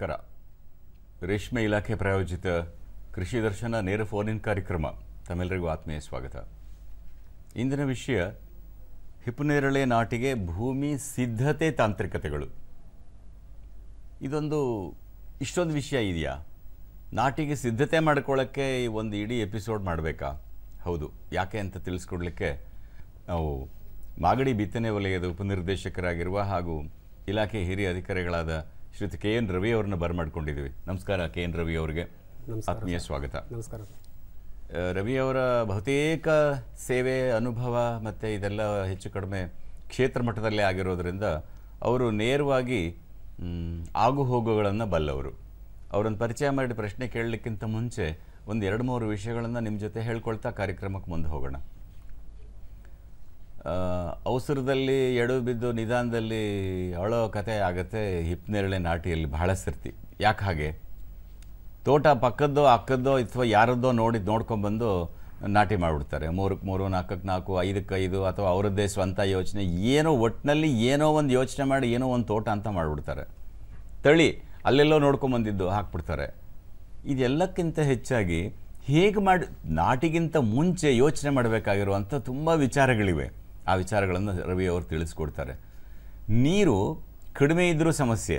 ನಮಸ್ಕಾರ. ರೇಷ್ಮೆ ಇಲಾಖೆ ಪ್ರಾಯೋಜಿತ ಕೃಷಿ ದರ್ಶನ ನೇರ ಫೋನ್ ಇನ್ ಕಾರ್ಯಕ್ರಮ ತಮ್ಮೆಲ್ಲರಿಗೂ ಆತ್ಮೀಯ ಸ್ವಾಗತ. ಇಂದಿನ ವಿಷಯ ಹಿಪ್ಪನೇರಳೆ ನಾಟಿಗೆ ಭೂಮಿ ಸಿದ್ಧತೆ ತಾಂತ್ರಿಕತೆಗಳು. ಇದೊಂದು ಇಷ್ಟೊಂದು ವಿಷಯ ಇದೆಯಾ? ನಾಟಿಗೆ ಸಿದ್ಧತೆ ಮಾಡ್ಕೊಳ್ಳೋಕ್ಕೆ ಒಂದು ಇಡೀ ಎಪಿಸೋಡ್ ಮಾಡಬೇಕಾ? ಹೌದು. ಯಾಕೆ ಅಂತ ತಿಳಿಸ್ಕೊಡ್ಲಿಕ್ಕೆ ನಾವು ಮಾಗಡಿ ಬಿತ್ತನೆ ವಲಯದ ಉಪನಿರ್ದೇಶಕರಾಗಿರುವ ಹಾಗೂ ಇಲಾಖೆ ಹಿರಿಯ ಅಧಿಕಾರಿಗಳಾದ ಶ್ರೀಯುತ ಕೆ.ಎನ್. ರವಿ ಅವರನ್ನ ಬರಮಾಡ್ಕೊಂಡಿದ್ದೀವಿ. ನಮಸ್ಕಾರ ಕೆ.ಎನ್. ರವಿ ಅವರಿಗೆ ಆತ್ಮೀಯ ಸ್ವಾಗತ. ನಮಸ್ಕಾರ. ರವಿ ಅವರ ಬಹುತೇಕ ಸೇವೆ ಅನುಭವ ಮತ್ತು ಇದೆಲ್ಲ ಹೆಚ್ಚು ಕಡಿಮೆ ಕ್ಷೇತ್ರ ಮಟ್ಟದಲ್ಲೇ ಆಗಿರೋದ್ರಿಂದ ಅವರು ನೇರವಾಗಿ ಆಗು ಹೋಗುಗಳನ್ನು ಬಲ್ಲವರು. ಅವರನ್ನು ಪರಿಚಯ ಮಾಡಿ ಪ್ರಶ್ನೆ ಕೇಳಲಿಕ್ಕಿಂತ ಮುಂಚೆ ಒಂದು 2-3 ವಿಷಯಗಳನ್ನು ನಿಮ್ಮ ಜೊತೆ ಹೇಳ್ಕೊಳ್ತಾ ಕಾರ್ಯಕ್ರಮಕ್ಕೆ ಮುಂದೆ ಹೋಗೋಣ. ಅವಸರದಲ್ಲಿ ಎಡು ಬಿದ್ದು ನಿಧಾನದಲ್ಲಿ ಅಳೋ ಕತೆ ಆಗುತ್ತೆ ಹಿಪ್ಪನೇರಳೆ ನಾಟಿಯಲ್ಲಿ ಬಹಳ ಸರ್ತಿ. ಯಾಕೆ ಹಾಗೆ? ತೋಟ ಪಕ್ಕದ್ದೋ ಅಕ್ಕದ್ದೋ ಅಥವಾ ಯಾರದ್ದೋ ನೋಡ್ಕೊಂಡ್ಬಂದು ನಾಟಿ ಮಾಡಿಬಿಡ್ತಾರೆ. 3ಕ್ಕೆ 3, 4ಕ್ಕೆ 4, 5ಕ್ಕೆ 5 ಅಥವಾ ಅವರದ್ದೇ ಸ್ವಂತ ಯೋಚನೆ, ಏನೋ ಒಟ್ಟಿನಲ್ಲಿ ಏನೋ ಒಂದು ಯೋಚನೆ ಮಾಡಿ ಏನೋ ಒಂದು ತೋಟ ಅಂತ ಮಾಡಿಬಿಡ್ತಾರೆ. ತಳಿ ಅಲ್ಲೆಲ್ಲೋ ನೋಡ್ಕೊಂಬಂದಿದ್ದು ಹಾಕ್ಬಿಡ್ತಾರೆ. ಇದೆಲ್ಲಕ್ಕಿಂತ ಹೆಚ್ಚಾಗಿ ಹೇಗೆ ಮಾಡಿ ನಾಟಿಗಿಂತ ಮುಂಚೆ ಯೋಚನೆ ಮಾಡಬೇಕಾಗಿರುವಂಥ ತುಂಬ ವಿಚಾರಗಳಿವೆ. ಆ ವಿಚಾರಗಳನ್ನು ರವಿ ಅವರು ತಿಳಿಸ್ಕೊಡ್ತಾರೆ. ನೀರು ಕಡಿಮೆ ಇದ್ದರೂ ಸಮಸ್ಯೆ,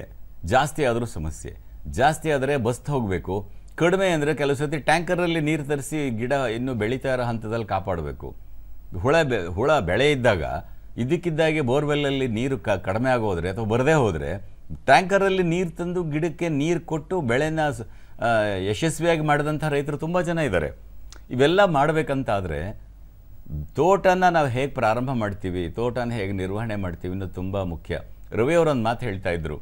ಜಾಸ್ತಿ ಆದರೂ ಸಮಸ್ಯೆ. ಜಾಸ್ತಿ ಆದರೆ ಬಸ್ತು ಹೋಗಬೇಕು, ಕಡಿಮೆ ಅಂದರೆ ಕೆಲವು ಸತಿ ಟ್ಯಾಂಕರಲ್ಲಿ ನೀರು ತರಿಸಿ ಗಿಡ ಇನ್ನೂ ಬೆಳೀತಾ ಇರೋ ಹಂತದಲ್ಲಿ ಕಾಪಾಡಬೇಕು. ಹುಳ ಬೆಳೆ ಇದ್ದಾಗ ಇದಕ್ಕಿದ್ದಾಗೆ ಬೋರ್ವೆಲ್ಲಲ್ಲಿ ನೀರು ಕಡಿಮೆ ಆಗೋದ್ರೆ ಅಥವಾ ಬರದೇ ಹೋದರೆ ಟ್ಯಾಂಕರಲ್ಲಿ ನೀರು ತಂದು ಗಿಡಕ್ಕೆ ನೀರು ಕೊಟ್ಟು ಬೆಳೆನ ಯಶಸ್ವಿಯಾಗಿ ಮಾಡಿದಂಥ ರೈತರು ತುಂಬ ಜನ ಇದ್ದಾರೆ. ಇವೆಲ್ಲ ಮಾಡಬೇಕಂತಾದರೆ ತೋಟನ ನಾವು ಹೇಗೆ ಪ್ರಾರಂಭ ಮಾಡ್ತೀವಿ, ತೋಟನ ಹೇಗೆ ನಿರ್ವಹಣೆ ಮಾಡ್ತೀವಿ ಅನ್ನೋದು ತುಂಬ ಮುಖ್ಯ. ರವಿ ಅವರೊಂದು ಮಾತು ಹೇಳ್ತಾ ಇದ್ರು,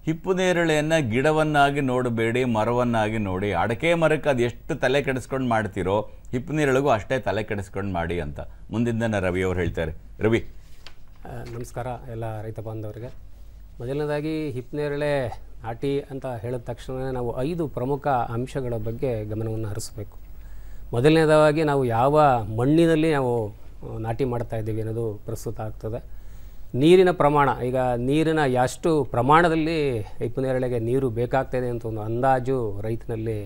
ಹಿಪ್ಪುನೇರಳೆಯನ್ನು ಗಿಡವನ್ನಾಗಿ ನೋಡಬೇಡಿ, ಮರವನ್ನಾಗಿ ನೋಡಿ. ಅಡಕೆ ಮರಕ್ಕೆ ಅದು ಎಷ್ಟು ತಲೆ ಕೆಡಿಸ್ಕೊಂಡು ಮಾಡ್ತೀರೋ ಹಿಪ್ಪುನೇರಳೆಗೂ ಅಷ್ಟೇ ತಲೆ ಕೆಡಿಸ್ಕೊಂಡು ಮಾಡಿ ಅಂತ ಮುಂದಿನ ರವಿ ಅವರು ಹೇಳ್ತಾರೆ. ರವಿ ನಮಸ್ಕಾರ ಎಲ್ಲ ರೈತ ಬಾಂಧವರಿಗೆ. ಮೊದಲನೇದಾಗಿ ಹಿಪ್ಪನೇರಳೆ ನಾಟಿ ಅಂತ ಹೇಳಿದ ತಕ್ಷಣ ನಾವು 5 ಪ್ರಮುಖ ಅಂಶಗಳ ಬಗ್ಗೆ ಗಮನವನ್ನು ಹರಿಸಬೇಕು. ಮೊದಲನೇದಾಗಿ ನಾವು ಯಾವ ಮಣ್ಣಿನಲ್ಲಿ ನಾವು ನಾಟಿ ಮಾಡ್ತಾ ಇದ್ದೀವಿ ಅನ್ನೋದು ಪ್ರಸ್ತುತ ಆಗ್ತದೆ. ನೀರಿನ ಪ್ರಮಾಣ, ಈಗ ನೀರಿನ ಎಷ್ಟು ಪ್ರಮಾಣದಲ್ಲಿ ಹಿಪ್ಪನೇರಳೆಗೆ ನೀರು ಬೇಕಾಗ್ತದೆ ಅಂತ ಒಂದು ಅಂದಾಜು ರೈತನಲ್ಲಿ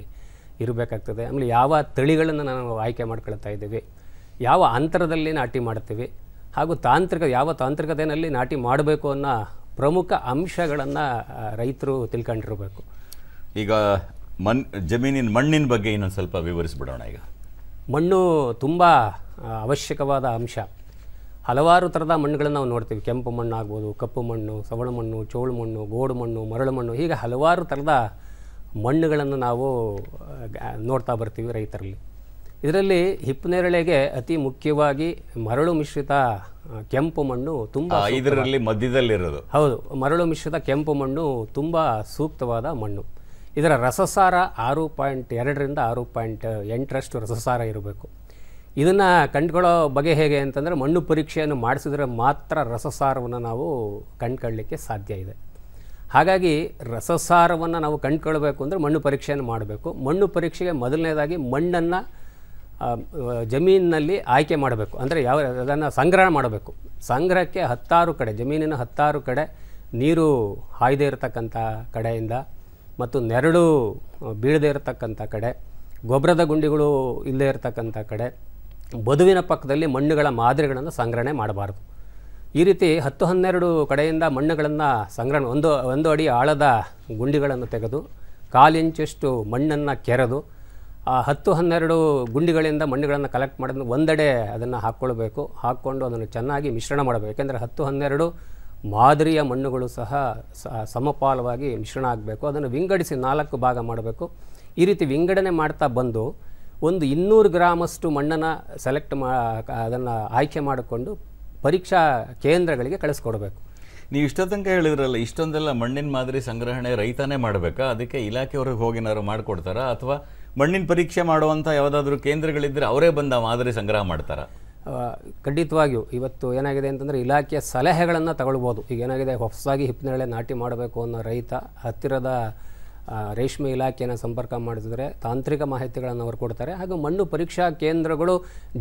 ಇರಬೇಕಾಗ್ತದೆ. ಆಮೇಲೆ ಯಾವ ತಳಿಗಳನ್ನು ನಾವು ಆಯ್ಕೆ ಮಾಡ್ಕೊಳ್ತಾ ಇದ್ದೀವಿ, ಯಾವ ಅಂತರದಲ್ಲಿ ನಾಟಿ ಮಾಡ್ತೀವಿ, ಹಾಗೂ ಯಾವ ತಾಂತ್ರಿಕತೆಯಲ್ಲಿ ನಾಟಿ ಮಾಡಬೇಕು ಅನ್ನೋ ಪ್ರಮುಖ ಅಂಶಗಳನ್ನು ರೈತರು ತಿಳ್ಕೊಂಡಿರಬೇಕು. ಈಗ ಮಣ್ಣಿನ ಬಗ್ಗೆ ಇನ್ನೊಂದು ಸ್ವಲ್ಪ ವಿವರಿಸ್ಬಿಡೋಣ. ಈಗ ಮಣ್ಣು ತುಂಬ ಅವಶ್ಯಕವಾದ ಅಂಶ. ಹಲವಾರು ಥರದ ಮಣ್ಣುಗಳನ್ನು ನಾವು ನೋಡ್ತೀವಿ. ಕೆಂಪು ಮಣ್ಣು ಆಗ್ಬೋದು, ಕಪ್ಪು ಮಣ್ಣು, ಸವಳು ಮಣ್ಣು, ಚೋಳು ಮಣ್ಣು, ಗೋಡು ಮಣ್ಣು, ಮರಳು ಮಣ್ಣು, ಹೀಗೆ ಹಲವಾರು ಥರದ ಮಣ್ಣುಗಳನ್ನು ನಾವು ನೋಡ್ತಾ ಬರ್ತೀವಿ ರೈತರಲ್ಲಿ. ಇದರಲ್ಲಿ ಹಿಪ್ಪನೇರಳೆಗೆ ಅತಿ ಮುಖ್ಯವಾಗಿ ಮರಳು ಮಿಶ್ರಿತ ಕೆಂಪು ಮಣ್ಣು ತುಂಬ ಇದರಲ್ಲಿ ಮಧ್ಯದಲ್ಲಿರೋದು. ಹೌದು, ಮರಳು ಮಿಶ್ರಿತ ಕೆಂಪು ಮಣ್ಣು ತುಂಬ ಸೂಕ್ತವಾದ ಮಣ್ಣು. ಇದರ ರಸಸಾರ 6.2ರಿಂದ 6.8ರಷ್ಟು ರಸಸಾರ ಇರಬೇಕು. ಇದನ್ನು ಕಂಡುಕೊಳ್ಳೋ ಬಗೆ ಹೇಗೆ ಅಂತಂದರೆ ಮಣ್ಣು ಪರೀಕ್ಷೆಯನ್ನು ಮಾಡಿಸಿದ್ರೆ ಮಾತ್ರ ರಸಸಾರವನ್ನು ನಾವು ಕಂಡುಕೊಳ್ಳಲಿಕ್ಕೆ ಸಾಧ್ಯ ಇದೆ. ಹಾಗಾಗಿ ರಸಸಾರವನ್ನು ನಾವು ಕಂಡುಕೊಳ್ಬೇಕು ಅಂದರೆ ಮಣ್ಣು ಪರೀಕ್ಷೆಯನ್ನು ಮಾಡಬೇಕು. ಮಣ್ಣು ಪರೀಕ್ಷೆಗೆ ಮೊದಲನೇದಾಗಿ ಮಣ್ಣನ್ನು ಜಮೀನಿನಲ್ಲಿ ಆಯ್ಕೆ ಮಾಡಬೇಕು. ಅಂದರೆ ಅದನ್ನು ಸಂಗ್ರಹ ಮಾಡಬೇಕು. ಸಂಗ್ರಹಕ್ಕೆ 16 ಕಡೆ, ಜಮೀನಿನ 16 ಕಡೆ ನೀರು ಹಾಯ್ದೇ ಇರತಕ್ಕಂಥ ಕಡೆಯಿಂದ ಮತ್ತು ನೆರಳು ಬೀಳದೇ ಇರತಕ್ಕಂಥ ಕಡೆ, ಗೊಬ್ಬರದ ಗುಂಡಿಗಳು ಇಲ್ಲದೇ ಇರತಕ್ಕಂಥ ಕಡೆ, ಬದುವಿನ ಪಕ್ಕದಲ್ಲಿ ಮಣ್ಣುಗಳ ಮಾದರಿಗಳನ್ನು ಸಂಗ್ರಹಣೆ ಮಾಡಬಾರ್ದು. ಈ ರೀತಿ 10-12 ಕಡೆಯಿಂದ ಮಣ್ಣುಗಳನ್ನು ಸಂಗ್ರಹಣೆ, ಒಂದು ಅಡಿ ಆಳದ ಗುಂಡಿಗಳನ್ನು ತೆಗೆದು 1/4 ಇಂಚಷ್ಟು ಮಣ್ಣನ್ನು ಕೆರೆದು ಆ 10-12 ಗುಂಡಿಗಳಿಂದ ಮಣ್ಣುಗಳನ್ನು ಕಲೆಕ್ಟ್ ಮಾಡೋದನ್ನು ಒಂದೆಡೆ ಅದನ್ನು ಹಾಕ್ಕೊಳ್ಬೇಕು. ಹಾಕ್ಕೊಂಡು ಅದನ್ನು ಚೆನ್ನಾಗಿ ಮಿಶ್ರಣ ಮಾಡಬೇಕು. ಯಾಕೆಂದರೆ 10-12 ಮಾದರಿಯ ಮಣ್ಣುಗಳು ಸಹ ಸಮಪಾಲವಾಗಿ ಮಿಶ್ರಣ ಆಗಬೇಕು. ಅದನ್ನು ವಿಂಗಡಿಸಿ 4 ಭಾಗ ಮಾಡಬೇಕು. ಈ ರೀತಿ ವಿಂಗಡಣೆ ಮಾಡ್ತಾ ಬಂದು ಒಂದು 200 ಗ್ರಾಮಷ್ಟು ಮಣ್ಣನ್ನು ಅದನ್ನು ಆಯ್ಕೆ ಮಾಡಿಕೊಂಡು ಪರೀಕ್ಷಾ ಕೇಂದ್ರಗಳಿಗೆ ಕಳಿಸ್ಕೊಡ್ಬೇಕು. ನೀವು ಇಷ್ಟೋ ತನಕ ಹೇಳಿದ್ರಲ್ಲ, ಇಷ್ಟೊಂದೆಲ್ಲ ಮಣ್ಣಿನ ಮಾದರಿ ಸಂಗ್ರಹಣೆ ರೈತನೇ ಮಾಡಬೇಕಾ? ಅದಕ್ಕೆ ಇಲಾಖೆಯವ್ರಿಗೆ ಹೋಗಿನಾರು ಮಾಡಿಕೊಡ್ತಾರಾ ಅಥವಾ ಮಣ್ಣಿನ ಪರೀಕ್ಷೆ ಮಾಡುವಂಥ ಯಾವುದಾದ್ರೂ ಕೇಂದ್ರಗಳಿದ್ದರೆ ಅವರೇ ಬಂದು ಮಾದರಿ ಸಂಗ್ರಹ ಮಾಡ್ತಾರಾ? ಖಂಡಿತವಾಗಿಯೂ ಇವತ್ತು ಏನಾಗಿದೆ ಅಂತಂದರೆ ಇಲಾಖೆಯ ಸಲಹೆಗಳನ್ನು ತಗೊಳ್ಬೋದು. ಈಗ ಏನಾಗಿದೆ, ಹೊಸದಾಗಿ ಹಿಪ್ಪನೇರಳೆ ನಾಟಿ ಮಾಡಬೇಕು ಅನ್ನೋ ರೈತ ಹತ್ತಿರದ ರೇಷ್ಮೆ ಇಲಾಖೆಯನ್ನು ಸಂಪರ್ಕ ಮಾಡಿಸಿದರೆ ತಾಂತ್ರಿಕ ಮಾಹಿತಿಗಳನ್ನು ಅವರು ಕೊಡ್ತಾರೆ. ಹಾಗೂ ಮಣ್ಣು ಪರೀಕ್ಷಾ ಕೇಂದ್ರಗಳು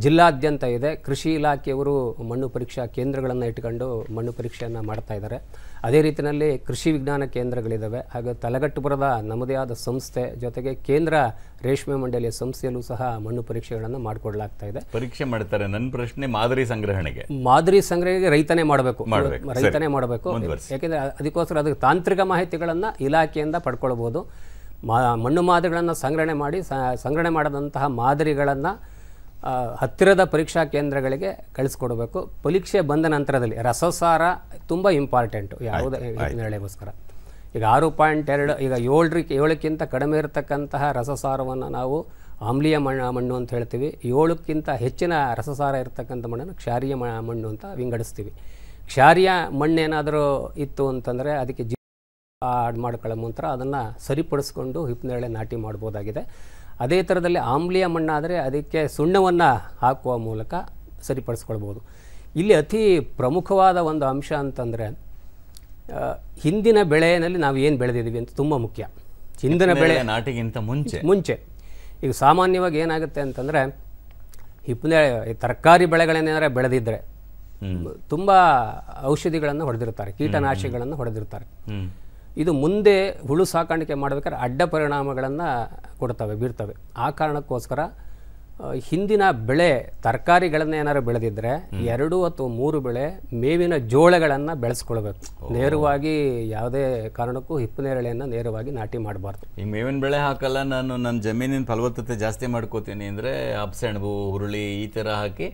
ಜಿಲ್ಲಾದ್ಯಂತ ಇದೆ. ಕೃಷಿ ಇಲಾಖೆಯವರು ಮಣ್ಣು ಪರೀಕ್ಷಾ ಕೇಂದ್ರಗಳನ್ನು ಇಟ್ಕೊಂಡು ಮಣ್ಣು ಪರೀಕ್ಷೆಯನ್ನು ಮಾಡ್ತಾ ಇದ್ದಾರೆ. ಅದೇ ರೀತಿಯಲ್ಲಿ ಕೃಷಿ ವಿಜ್ಞಾನ ಕೇಂದ್ರಗಳಿದ್ದಾವೆ. ಹಾಗೂ ತಲಗಟ್ಟುಪುರದ ನಮ್ಮದೇ ಆದ ಸಂಸ್ಥೆ ಜೊತೆಗೆ ಕೇಂದ್ರ ರೇಷ್ಮೆ ಮಂಡಳಿಯ ಸಂಸ್ಥೆಯಲ್ಲೂ ಸಹ ಮಣ್ಣು ಪರೀಕ್ಷೆಗಳನ್ನು ಮಾಡಿಕೊಡಲಾಗ್ತಾ ಇದೆ. ಪರೀಕ್ಷೆ ಮಾಡ್ತಾರೆ. ನನ್ನ ಪ್ರಶ್ನೆ ಮಾದರಿ ಸಂಗ್ರಹಣೆಗೆ ರೈತನೇ ಮಾಡಬೇಕು. ಯಾಕೆಂದರೆ ಅದಕ್ಕೋಸ್ಕರ ಅದಕ್ಕೆ ತಾಂತ್ರಿಕ ಮಾಹಿತಿಗಳನ್ನು ಇಲಾಖೆಯಿಂದ ಪಡ್ಕೊಳ್ಬೋದು. ಮಣ್ಣು ಮಾದರಿಗಳನ್ನು ಸಂಗ್ರಹಣೆ ಮಾಡಿದಂತಹ ಮಾದರಿಗಳನ್ನು ಹತ್ತಿರದ ಪರೀಕ್ಷಾ ಕೇಂದ್ರಗಳಿಗೆ ಕಳಿಸ್ಕೊಡ್ಬೇಕು. ಪರೀಕ್ಷೆ ಬಂದ ನಂತರದಲ್ಲಿ ರಸಸಾರ ತುಂಬ ಇಂಪಾರ್ಟೆಂಟು ಯಾವುದೇ ಹಿನ್ನೆಲೆಗೋಸ್ಕರ. ಈಗ 6.2 ಈಗ 7ಕ್ಕಿಂತ ಕಡಿಮೆ ಇರತಕ್ಕಂತಹ ರಸಸಾರವನ್ನು ನಾವು ಆಮ್ಲೀಯ ಮಣ್ಣು ಅಂತ ಹೇಳ್ತೀವಿ. 7ಕ್ಕಿಂತ ಹೆಚ್ಚಿನ ರಸಸಾರ ಇರತಕ್ಕಂಥ ಮಣ್ಣನ್ನು ಕ್ಷಾರೀಯ ಮಣ್ಣು ಅಂತ ವಿಂಗಡಿಸ್ತೀವಿ. ಕ್ಷಾರೀಯ ಮಣ್ಣೇನಾದರೂ ಇತ್ತು ಅಂತಂದರೆ ಅದಕ್ಕೆ ಆಡ್ ಮಾಡ್ಕೊಳ್ಳೋ ಮುಂತರ ಅದನ್ನು ಸರಿಪಡಿಸ್ಕೊಂಡು ಹಿಪ್ಪನೇರಳೆ ನಾಟಿ ಮಾಡ್ಬೋದಾಗಿದೆ. ಅದೇ ಥರದಲ್ಲಿ ಆಮ್ಲೀಯ ಮಣ್ಣಾದರೆ ಅದಕ್ಕೆ ಸುಣ್ಣವನ್ನು ಹಾಕುವ ಮೂಲಕ ಸರಿಪಡಿಸ್ಕೊಳ್ಬೋದು. ಇಲ್ಲಿ ಅತಿ ಪ್ರಮುಖವಾದ ಒಂದು ಅಂಶ ಅಂತಂದರೆ ಹಿಂದಿನ ಬೆಳೆಯಲ್ಲಿ ನಾವು ಏನು ಬೆಳೆದಿದ್ದೀವಿ ಅಂತ ತುಂಬ ಮುಖ್ಯ. ಹಿಂದಿನ ಬೆಳೆ ನಾಟಿಗಿಂತ ಮುಂಚೆ ಈಗ ಸಾಮಾನ್ಯವಾಗಿ ಏನಾಗುತ್ತೆ ಅಂತಂದರೆ ತರಕಾರಿ ಬೆಳೆಗಳನ್ನೇನಾರ ಬೆಳೆದಿದ್ದರೆ ತುಂಬ ಔಷಧಿಗಳನ್ನು ಹೊಡೆದಿರ್ತಾರೆ, ಕೀಟನಾಶಕಗಳನ್ನು ಹೊಡೆದಿರ್ತಾರೆ. ಇದು ಮುಂದೆ ಹುಳು ಸಾಕಾಣಿಕೆ ಮಾಡಬೇಕಾದ್ರೆ ಅಡ್ಡ ಪರಿಣಾಮಗಳನ್ನು ಬೀರ್ತವೆ. ಆ ಕಾರಣಕ್ಕೋಸ್ಕರ ಹಿಂದಿನ ಬೆಳೆ ತರಕಾರಿಗಳನ್ನ ಏನಾರು ಬೆಳೆದಿದ್ದರೆ 2 ಅಥವಾ 3 ಬೆಳೆ ಮೇವಿನ ಜೋಳಗಳನ್ನು ಬೆಳೆಸ್ಕೊಳ್ಬೇಕು. ನೇರವಾಗಿ ಯಾವುದೇ ಕಾರಣಕ್ಕೂ ಹಿಪ್ಪನೇರಳೆಯನ್ನು ನೇರವಾಗಿ ನಾಟಿ ಮಾಡಬಾರ್ದು. ಈಗ ಮೇವಿನ ಬೆಳೆ ಹಾಕಲ್ಲ, ನಾನು ನನ್ನ ಜಮೀನಿನ ಫಲವತ್ತತೆ ಜಾಸ್ತಿ ಮಾಡ್ಕೋತೀನಿ ಅಂದರೆ ಅಪ್ಸೆಣಬು, ಹುರುಳಿ ಈ ಥರ ಹಾಕಿ